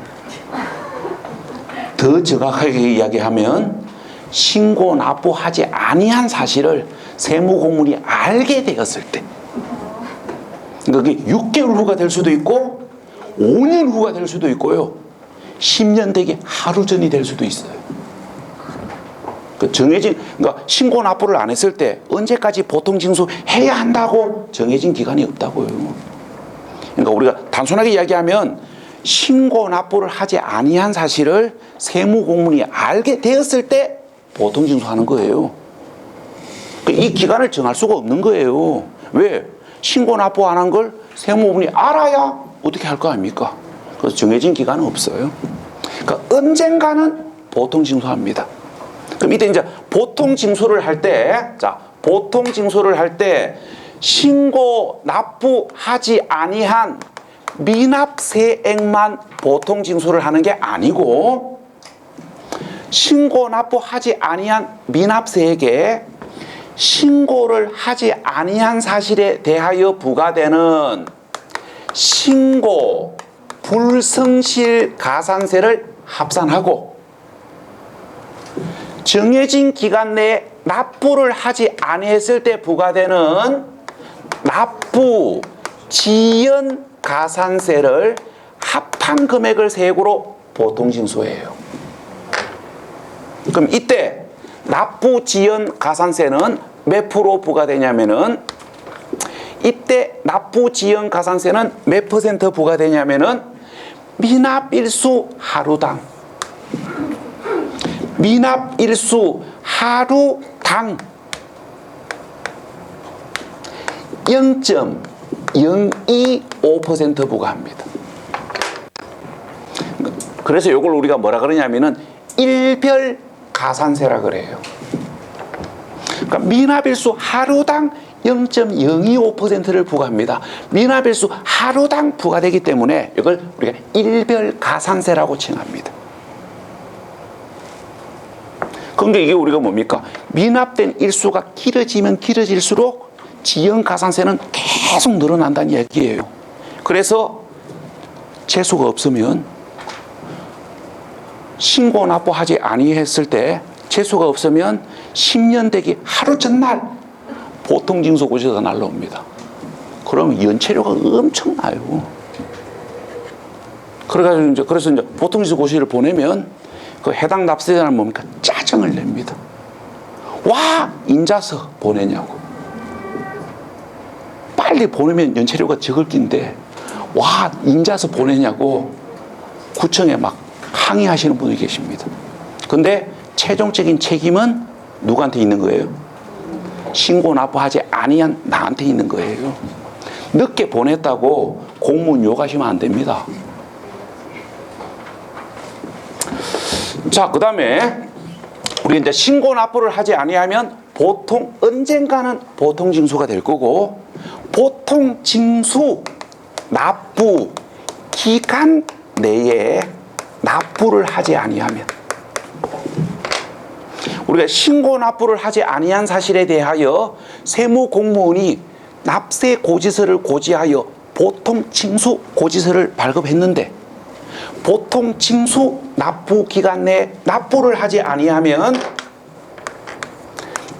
[SPEAKER 1] 더 정확하게 이야기하면 신고 납부하지 아니한 사실을 세무공무원이 알게 되었을 때, 그게 6개월 후가 될 수도 있고 5년 후가 될 수도 있고요, 10년 되기 하루 전이 될 수도 있어요. 정해진, 그러니까 신고 납부를 안 했을 때 언제까지 보통징수 해야 한다고 정해진 기간이 없다고요. 그러니까 우리가 단순하게 이야기하면 신고 납부를 하지 아니한 사실을 세무공무원이 알게 되었을 때 보통징수하는 거예요. 이 기간을 정할 수가 없는 거예요. 왜? 신고 납부 안 한 걸 세무공무원이 알아야 어떻게 할 거 아닙니까? 그래서 정해진 기간은 없어요. 그러니까 언젠가는 보통징수합니다. 그럼 이때 이제 보통징수를 할 때, 자, 보통징수를 할 때 신고 납부하지 아니한 미납세액만 보통징수를 하는 게 아니고, 신고 납부하지 아니한 미납세액에 신고를 하지 아니한 사실에 대하여 부과되는 신고 불성실 가산세를 합산하고, 정해진 기간 내에 납부를 하지 아니했을 때 부과되는 납부 지연 가산세를 합한 금액을 세액으로 보통징수해요. 그럼 이때 납부 지연 가산세는 몇 프로 부과되냐면은, 이때 납부 지연 가산세는 몇 퍼센트 부과되냐면은 미납일수 하루당, 미납일수 하루당 0.025% 부과합니다. 그래서 이걸 우리가 뭐라 그러냐면은 일별 가산세라 그래요. 그러니까 미납일수 하루당 0.025%를 부과합니다. 미납일수 하루당 부과되기 때문에 이걸 우리가 일별 가산세라고 칭합니다. 그런데 이게 우리가 뭡니까? 미납된 일수가 길어지면 길어질수록 지연 가산세는 계속 늘어난다는 얘기예요. 그래서 재수가 없으면, 신고 납부하지 아니했을 때 재수가 없으면 10년 되기 하루 전날 보통징수고시가 날라옵니다. 그러면 연체료가 엄청나요. 그래서 이제 보통징수고시를 보내면 그 해당 납세자는 뭡니까? 짜증을 냅니다. 와, 인자서 보내냐고. 빨리 보내면 연체료가 적을 낀데 와, 인자서 보내냐고 구청에 막 항의하시는 분이 계십니다. 근데 최종적인 책임은 누구한테 있는 거예요? 신고 납부하지 아니한 나한테 있는 거예요. 늦게 보냈다고 공무원 욕하시면 안 됩니다. 자, 그 다음에 우리 이제 신고 납부를 하지 아니하면 보통 언젠가는 보통징수가 될 거고, 보통징수 납부 기간 내에 납부를 하지 아니하면, 우리가 신고 납부를 하지 아니한 사실에 대하여 세무공무원이 납세 고지서를 고지하여 보통징수 고지서를 발급했는데, 보통징수 납부 기간 내에 납부를 하지 아니하면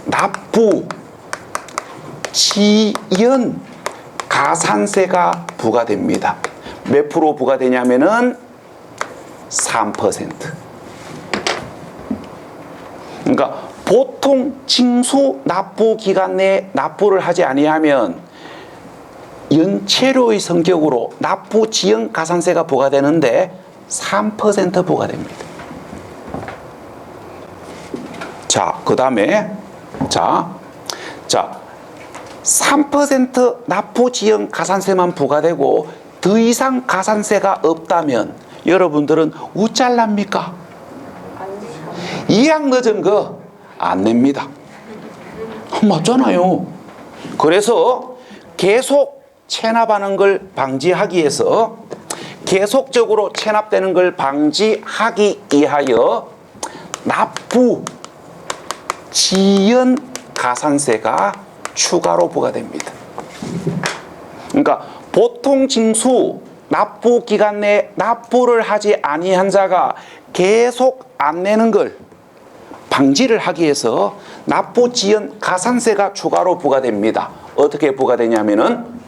[SPEAKER 1] 납부 지연 가산세가 부과됩니다. 몇 프로 부과되냐면은 3%. 그러니까 보통 징수 납부 기간 내에 납부를 하지 아니하면 연체료의 성격으로 납부 지연 가산세가 부과되는데 3% 부과됩니다. 자, 그 다음에 자 3% 납부 지연 가산세만 부과되고 더 이상 가산세가 없다면 여러분들은 우짤납니까? 이약 늦은 거 안 냅니다. 맞잖아요. 그래서 계속 체납하는 걸 방지하기 위해서, 계속적으로 체납되는 걸 방지하기 위하여 납부 지연 가산세가 추가로 부과됩니다. 그러니까 보통 징수 납부 기간 내에 납부를 하지 아니한 자가 계속 안 내는 걸 방지를 하기 위해서 납부 지연 가산세가 추가로 부과됩니다. 어떻게 부과되냐면은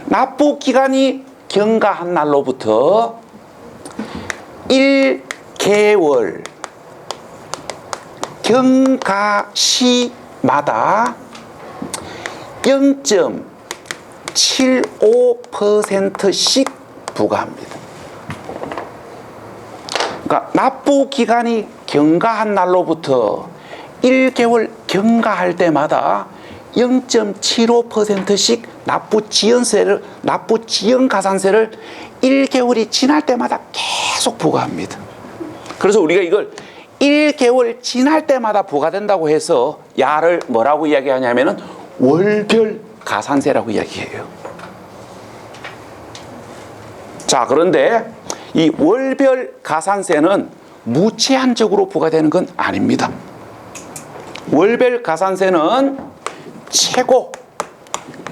[SPEAKER 1] 납부 기간이 경과한 날로부터 1개월 경과 시마다 0.75%씩 부과합니다. 그러니까 납부 기간이 경과한 날로부터 1개월 경과할 때마다 0.75%씩 납부 지연 가산세를 1개월이 지날 때마다 계속 부과합니다. 그래서 우리가 이걸 1개월 지날 때마다 부과된다고 해서 야를 뭐라고 이야기하냐면은 월별 가산세라고 이야기해요. 자, 그런데 이 월별 가산세는 무제한적으로 부과되는 건 아닙니다. 월별 가산세는 최고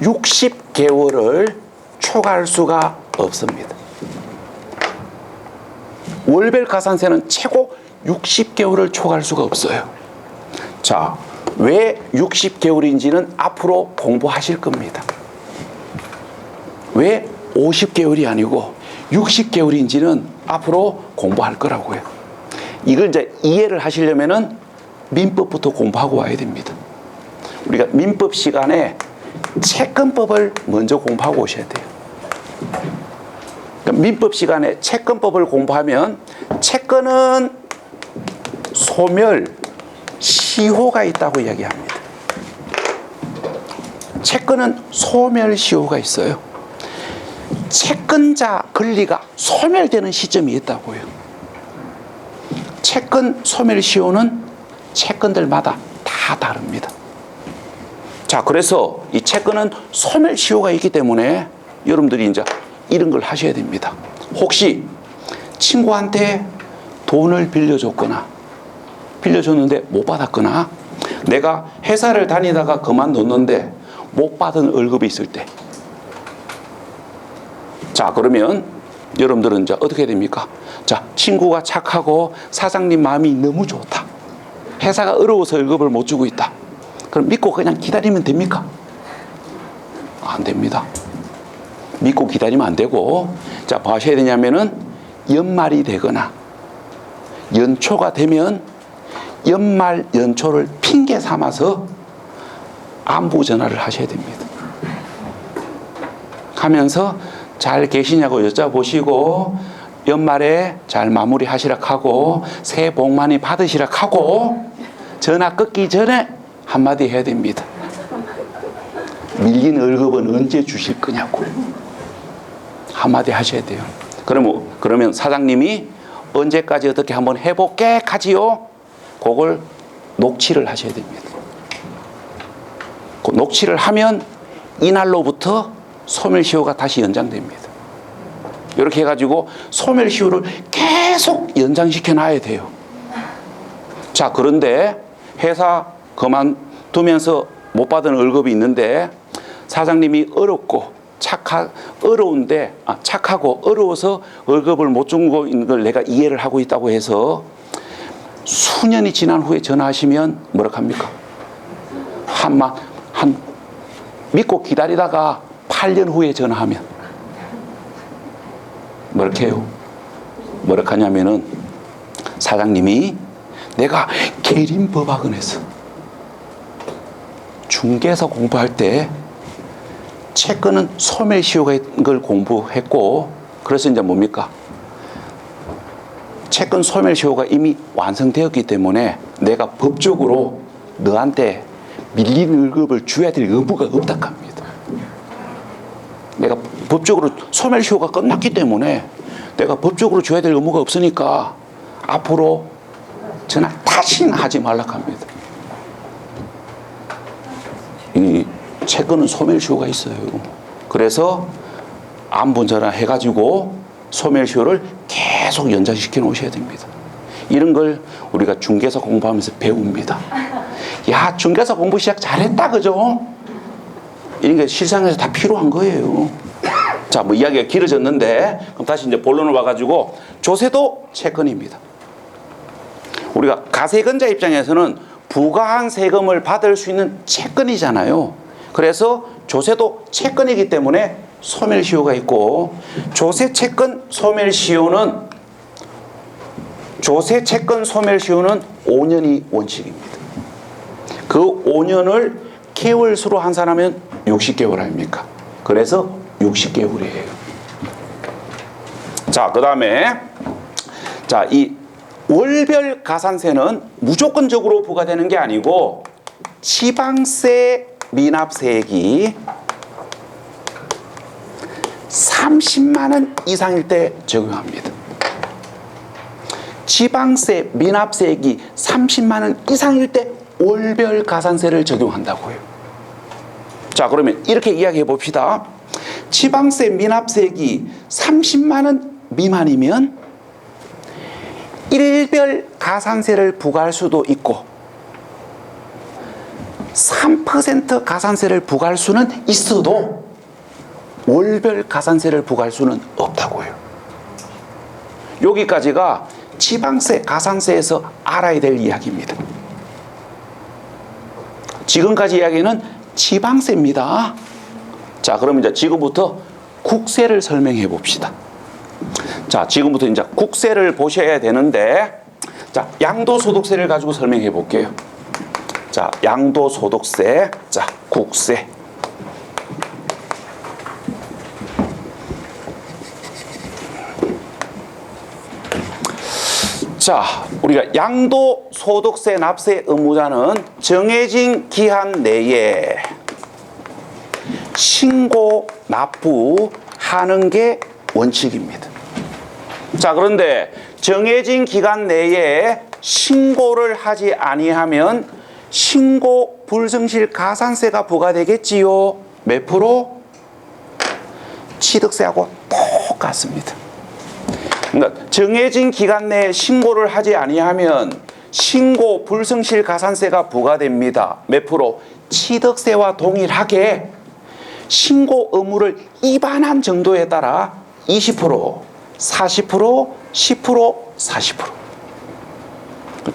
[SPEAKER 1] 60개월을 초과할 수가 없습니다. 월별 가산세는 최고 60개월을 초과할 수가 없어요. 자, 왜 60개월인지는 앞으로 공부하실 겁니다. 왜 50개월이 아니고 60개월인지는 앞으로 공부할 거라고요. 이걸 이제 이해를 하시려면은 민법부터 공부하고 와야 됩니다. 우리가 민법 시간에 채권법을 먼저 공부하고 오셔야 돼요. 그러니까 민법 시간에 채권법을 공부하면 채권은 소멸, 시효가 있다고 이야기합니다. 채권은 소멸, 시효가 있어요. 채권자 권리가 소멸되는 시점이 있다고요. 채권 소멸 시효는 채권들마다 다 다릅니다. 자, 그래서 이 채권은 소멸 시효가 있기 때문에 여러분들이 이제 이런 걸 하셔야 됩니다. 혹시 친구한테 돈을 빌려줬는데 못 받았거나 내가 회사를 다니다가 그만뒀는데 못 받은 월급이 있을 때, 자, 그러면 여러분들은 이제 어떻게 됩니까? 자, 친구가 착하고 사장님 마음이 너무 좋다. 회사가 어려워서 월급을 못 주고 있다. 그럼 믿고 그냥 기다리면 됩니까? 안 됩니다. 믿고 기다리면 안 되고, 자, 뭐 하셔야 되냐면은 연말이 되거나 연초가 되면 연말 연초를 핑계 삼아서 안부 전화를 하셔야 됩니다. 하면서 잘 계시냐고 여쭤보시고 연말에 잘 마무리하시라 하고 새해 복 많이 받으시라 하고 전화 끊기 전에 한마디 해야 됩니다. 밀린 월급은 언제 주실 거냐고 한마디 하셔야 돼요. 그러면 사장님이 언제까지 어떻게 한번 해볼게 하지요? 그걸 녹취를 하셔야 됩니다. 그 녹취를 하면 이날로부터 소멸시효가 다시 연장됩니다. 이렇게 해가지고 소멸시효를 계속 연장시켜 놔야 돼요. 자, 그런데 회사 그만두면서 못 받은 월급이 있는데 사장님이 착하고 어려워서 월급을 못 준 걸 내가 이해를 하고 있다고 해서 수년이 지난 후에 전화하시면 뭐라 합니까? 믿고 기다리다가 8년 후에 전화하면 뭐라 해요? 뭐라 하냐면은 사장님이 내가 계림법학원에서 중개사 공부할 때 채권은 소멸시효가 있는 걸 공부했고, 그래서 이제 뭡니까? 채권 소멸시효가 이미 완성되었기 때문에 내가 법적으로 너한테 밀린 월급을 줘야 될 의무가 없다 합니다. 내가 법적으로 소멸시효가 끝났기 때문에 내가 법적으로 줘야 될 의무가 없으니까 앞으로 전화 다시는 하지 말라 합니다. 이 채권은 소멸시효가 있어요. 그래서 안부 전화 해가지고 소멸시효를 계속 연장시켜 놓으셔야 됩니다. 이런 걸 우리가 중개사 공부하면서 배웁니다. 야, 중개사 공부 시작 잘했다, 그죠? 이런 게 실생활에서 다 필요한 거예요. 자, 자, 뭐 이야기가 길어졌는데 그럼 다시 이제 본론을 와가지고 조세도 채권입니다. 우리가 가세건자 입장에서는 부과한 세금을 받을 수 있는 채권이잖아요. 그래서 조세도 채권이기 때문에 소멸시효가 있고, 조세 채권 소멸시효는 5년이 원칙입니다. 그 5년을 개월수로 환산하면 60개월 아닙니까? 그래서 60개월이에요. 자, 그 다음에 이 월별 가산세는 무조건적으로 부과되는 게 아니고 지방세 미납세액이 30만 원 이상일 때 적용합니다. 지방세 미납세액이 30만 원 이상일 때 월별 가산세를 적용한다고요. 자, 그러면 이렇게 이야기해 봅시다. 지방세 미납세액이 30만 원 미만이면 일별 가산세를 부과할 수도 있고 3% 가산세를 부과할 수는 있어도 월별 가산세를 부과할 수는 없다고요. 여기까지가 지방세, 가산세에서 알아야 될 이야기입니다. 지금까지 이야기는 지방세입니다. 자, 그럼 이제 지금부터 국세를 설명해 봅시다. 자, 지금부터 이제 국세를 보셔야 되는데, 자, 양도소득세를 가지고 설명해 볼게요. 자, 양도소득세, 자, 국세. 자, 우리가 양도소득세 납세 의무자는 정해진 기한 내에 신고 납부하는 게 원칙입니다. 자, 그런데 정해진 기간 내에 신고를 하지 아니하면 신고 불성실 가산세가 부과되겠지요. 몇 프로? 취득세하고 똑같습니다. 그러니까 정해진 기간 내에 신고를 하지 아니하면 신고 불성실 가산세가 부과됩니다. 몇 프로? 취득세와 동일하게 신고 의무를 위반한 정도에 따라 20%, 40%, 10%, 40%.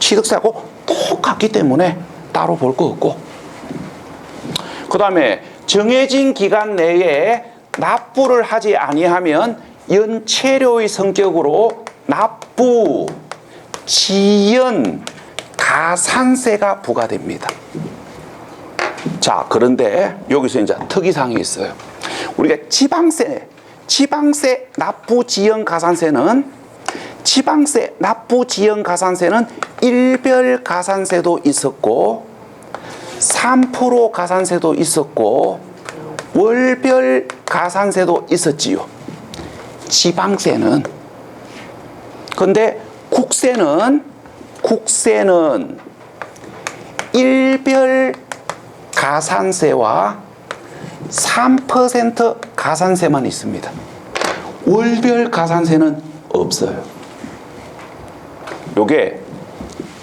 [SPEAKER 1] 취득세하고 똑같기 때문에 따로 볼 거 없고, 그 다음에 정해진 기간 내에 납부를 하지 아니하면 연체료의 성격으로 납부, 지연, 가산세가 부과됩니다. 자, 그런데 여기서 이제 특이사항이 있어요. 우리가 지방세 납부, 지연, 가산세는 일별 가산세도 있었고 3% 가산세도 있었고 월별 가산세도 있었지요. 지방세는. 근데 국세는 일별 가산세와 3% 가산세만 있습니다. 월별 가산세는 없어요. 요게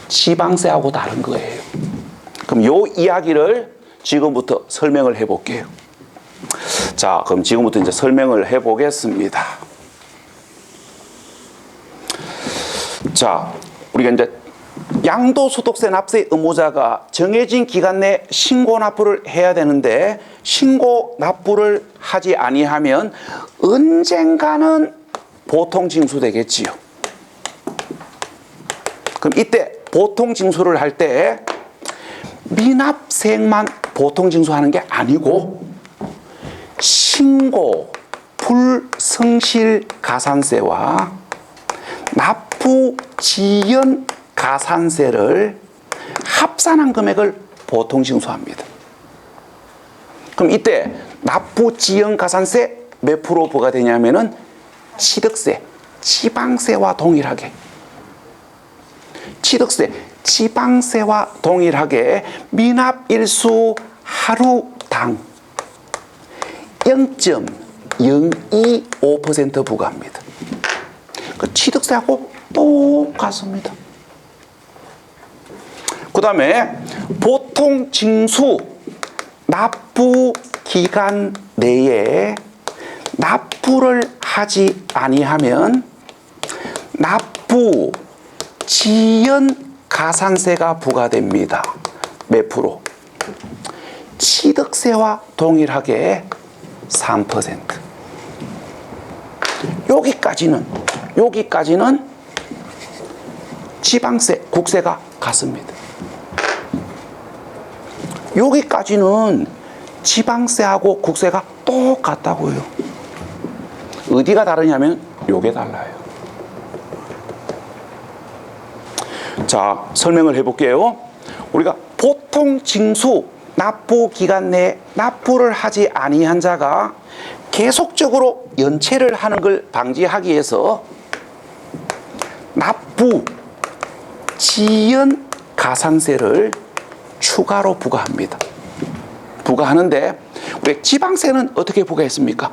[SPEAKER 1] 지방세하고 다른 거예요. 그럼 요 이야기를 지금부터 설명을 해 볼게요. 자, 그럼 지금부터 이제 설명을 해 보겠습니다. 자, 우리가 이제 양도소득세 납세 의무자가 정해진 기간 내 신고 납부를 해야 되는데 신고 납부를 하지 아니하면 언젠가는 보통 징수되겠지요. 그럼 이때 보통 징수를 할 때 미납세액만 보통 징수하는 게 아니고 신고 불성실 가산세와 납부 지연 가산세를 합산한 금액을 보통 징수합니다. 그럼 이때 납부 지연 가산세 몇 프로 부과되냐면은 취득세, 지방세와 동일하게 지방세와 동일하게 미납일수 하루당 0.025% 부과합니다. 그 취득세하고 똑같습니다. 그 다음에 보통 징수 납부 기간 내에 납부를 하지 아니하면 납부 지연 가산세가 부과됩니다. 몇 프로? 취득세와 동일하게 3%. 여기까지는 지방세, 국세가 같습니다. 여기까지는 지방세하고 국세가 똑같다고요. 어디가 다르냐면 요게 달라요. 자, 설명을 해볼게요. 우리가 보통 징수 납부 기간 내에 납부를 하지 아니한 자가 계속적으로 연체를 하는 걸 방지하기 위해서 납부 지연 가산세를 추가로 부과합니다. 부과하는데 우리 지방세는 어떻게 부과했습니까?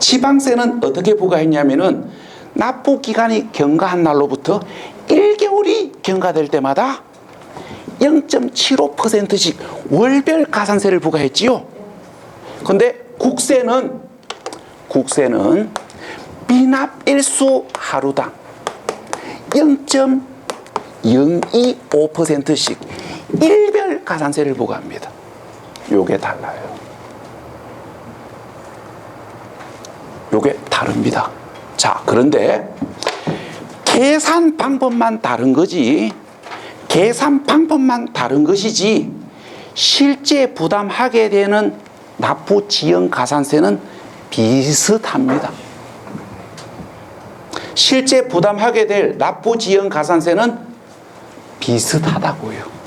[SPEAKER 1] 지방세는 어떻게 부과했냐면은 납부 기간이 경과한 날로부터 1개월이 경과될 때마다 0.75%씩 월별 가산세를 부과했지요. 근데 국세는 미납일수 하루당 0.025%씩 일별 가산세를 부과합니다. 요게 달라요. 요게 다릅니다. 자, 그런데 계산 방법만 다른 거지, 실제 부담하게 되는 납부 지연 가산세는 비슷합니다. 실제 부담하게 될 납부 지연 가산세는 비슷하다고요.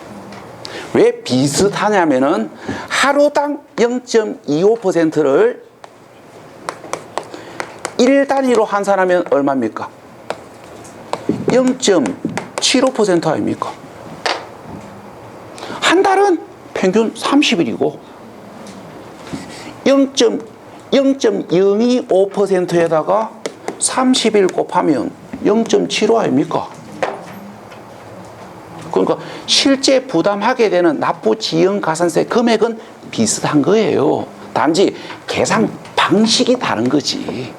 [SPEAKER 1] 왜 비슷하냐면은 하루당 0.25%를 1단위로 환산하면 얼마입니까? 0.75% 아닙니까? 한 달은 평균 30일이고 0.025%에다가 30일 곱하면 0.75 아닙니까? 그러니까 실제 부담하게 되는 납부 지연 가산세 금액은 비슷한 거예요. 단지 계산 방식이 다른 거지.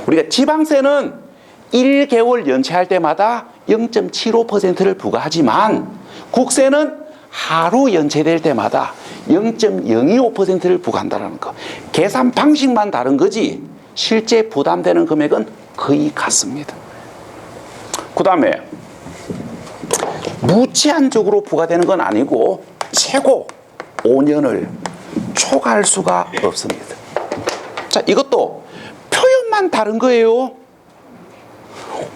[SPEAKER 1] 우리가 지방세는 1개월 연체할 때마다 0.75%를 부과하지만 국세는 하루 연체될 때마다 0.025%를 부과한다는 거. 계산 방식만 다른 거지 실제 부담되는 금액은 거의 같습니다. 그 다음에 무제한적으로 부과되는 건 아니고 최고 5년을 초과할 수가 없습니다. 자, 이것도 표현만 다른 거예요.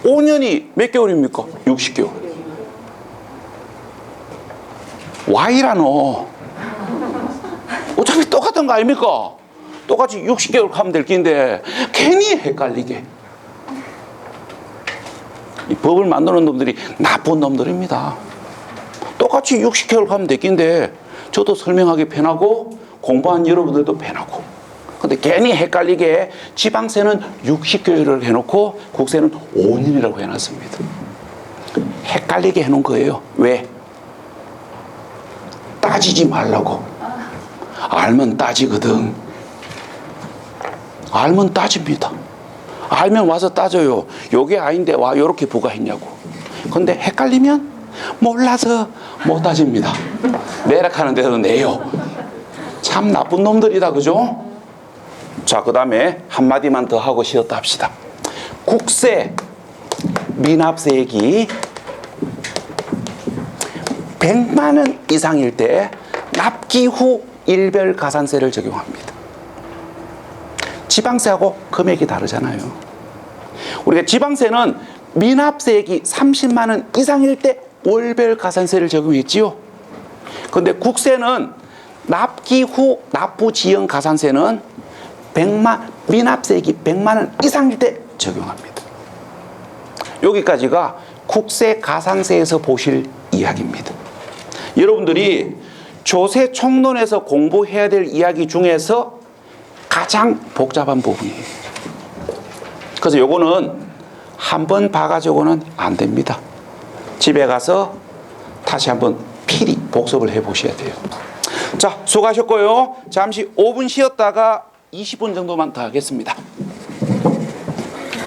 [SPEAKER 1] 5년이 몇 개월입니까? 60개월. Y라노. 어차피 똑같은 거 아닙니까? 똑같이 60개월 하면 될 긴데 괜히 헷갈리게. 이 법을 만드는 놈들이 나쁜 놈들입니다. 똑같이 60개월 하면 될 긴데 저도 설명하기 편하고 공부한 여러분들도 편하고. 근데 괜히 헷갈리게 지방세는 60개월을 해놓고 국세는 5년이라고 해놨습니다. 헷갈리게 해놓은 거예요. 왜? 따지지 말라고. 알면 따지거든. 알면 따집니다. 알면 와서 따져요. 요게 아닌데 와 요렇게 부과했냐고. 근데 헷갈리면 몰라서 못 따집니다. 내락하는 데도 내요. 참 나쁜 놈들이다, 그죠? 자, 그 다음에 한마디만 더 하고 쉬었다 합시다. 국세 미납세액이 100만 원 이상일 때 납기 후 일별 가산세를 적용합니다. 지방세하고 금액이 다르잖아요. 우리가 지방세는 미납세액이 30만 원 이상일 때 월별 가산세를 적용했지요. 그런데 국세는 납기 후 납부 지연 가산세는 미납세액이 100만 원 이상일 때 적용합니다. 여기까지가 국세 가산세에서 보실 이야기입니다. 여러분들이 조세 총론에서 공부해야 될 이야기 중에서 가장 복잡한 부분이에요. 그래서 요거는 한번 봐가지고는 안 됩니다. 집에 가서 다시 한번 필히 복습을 해 보셔야 돼요. 자, 수고하셨고요. 잠시 5분 쉬었다가 20분 정도만 더 하겠습니다.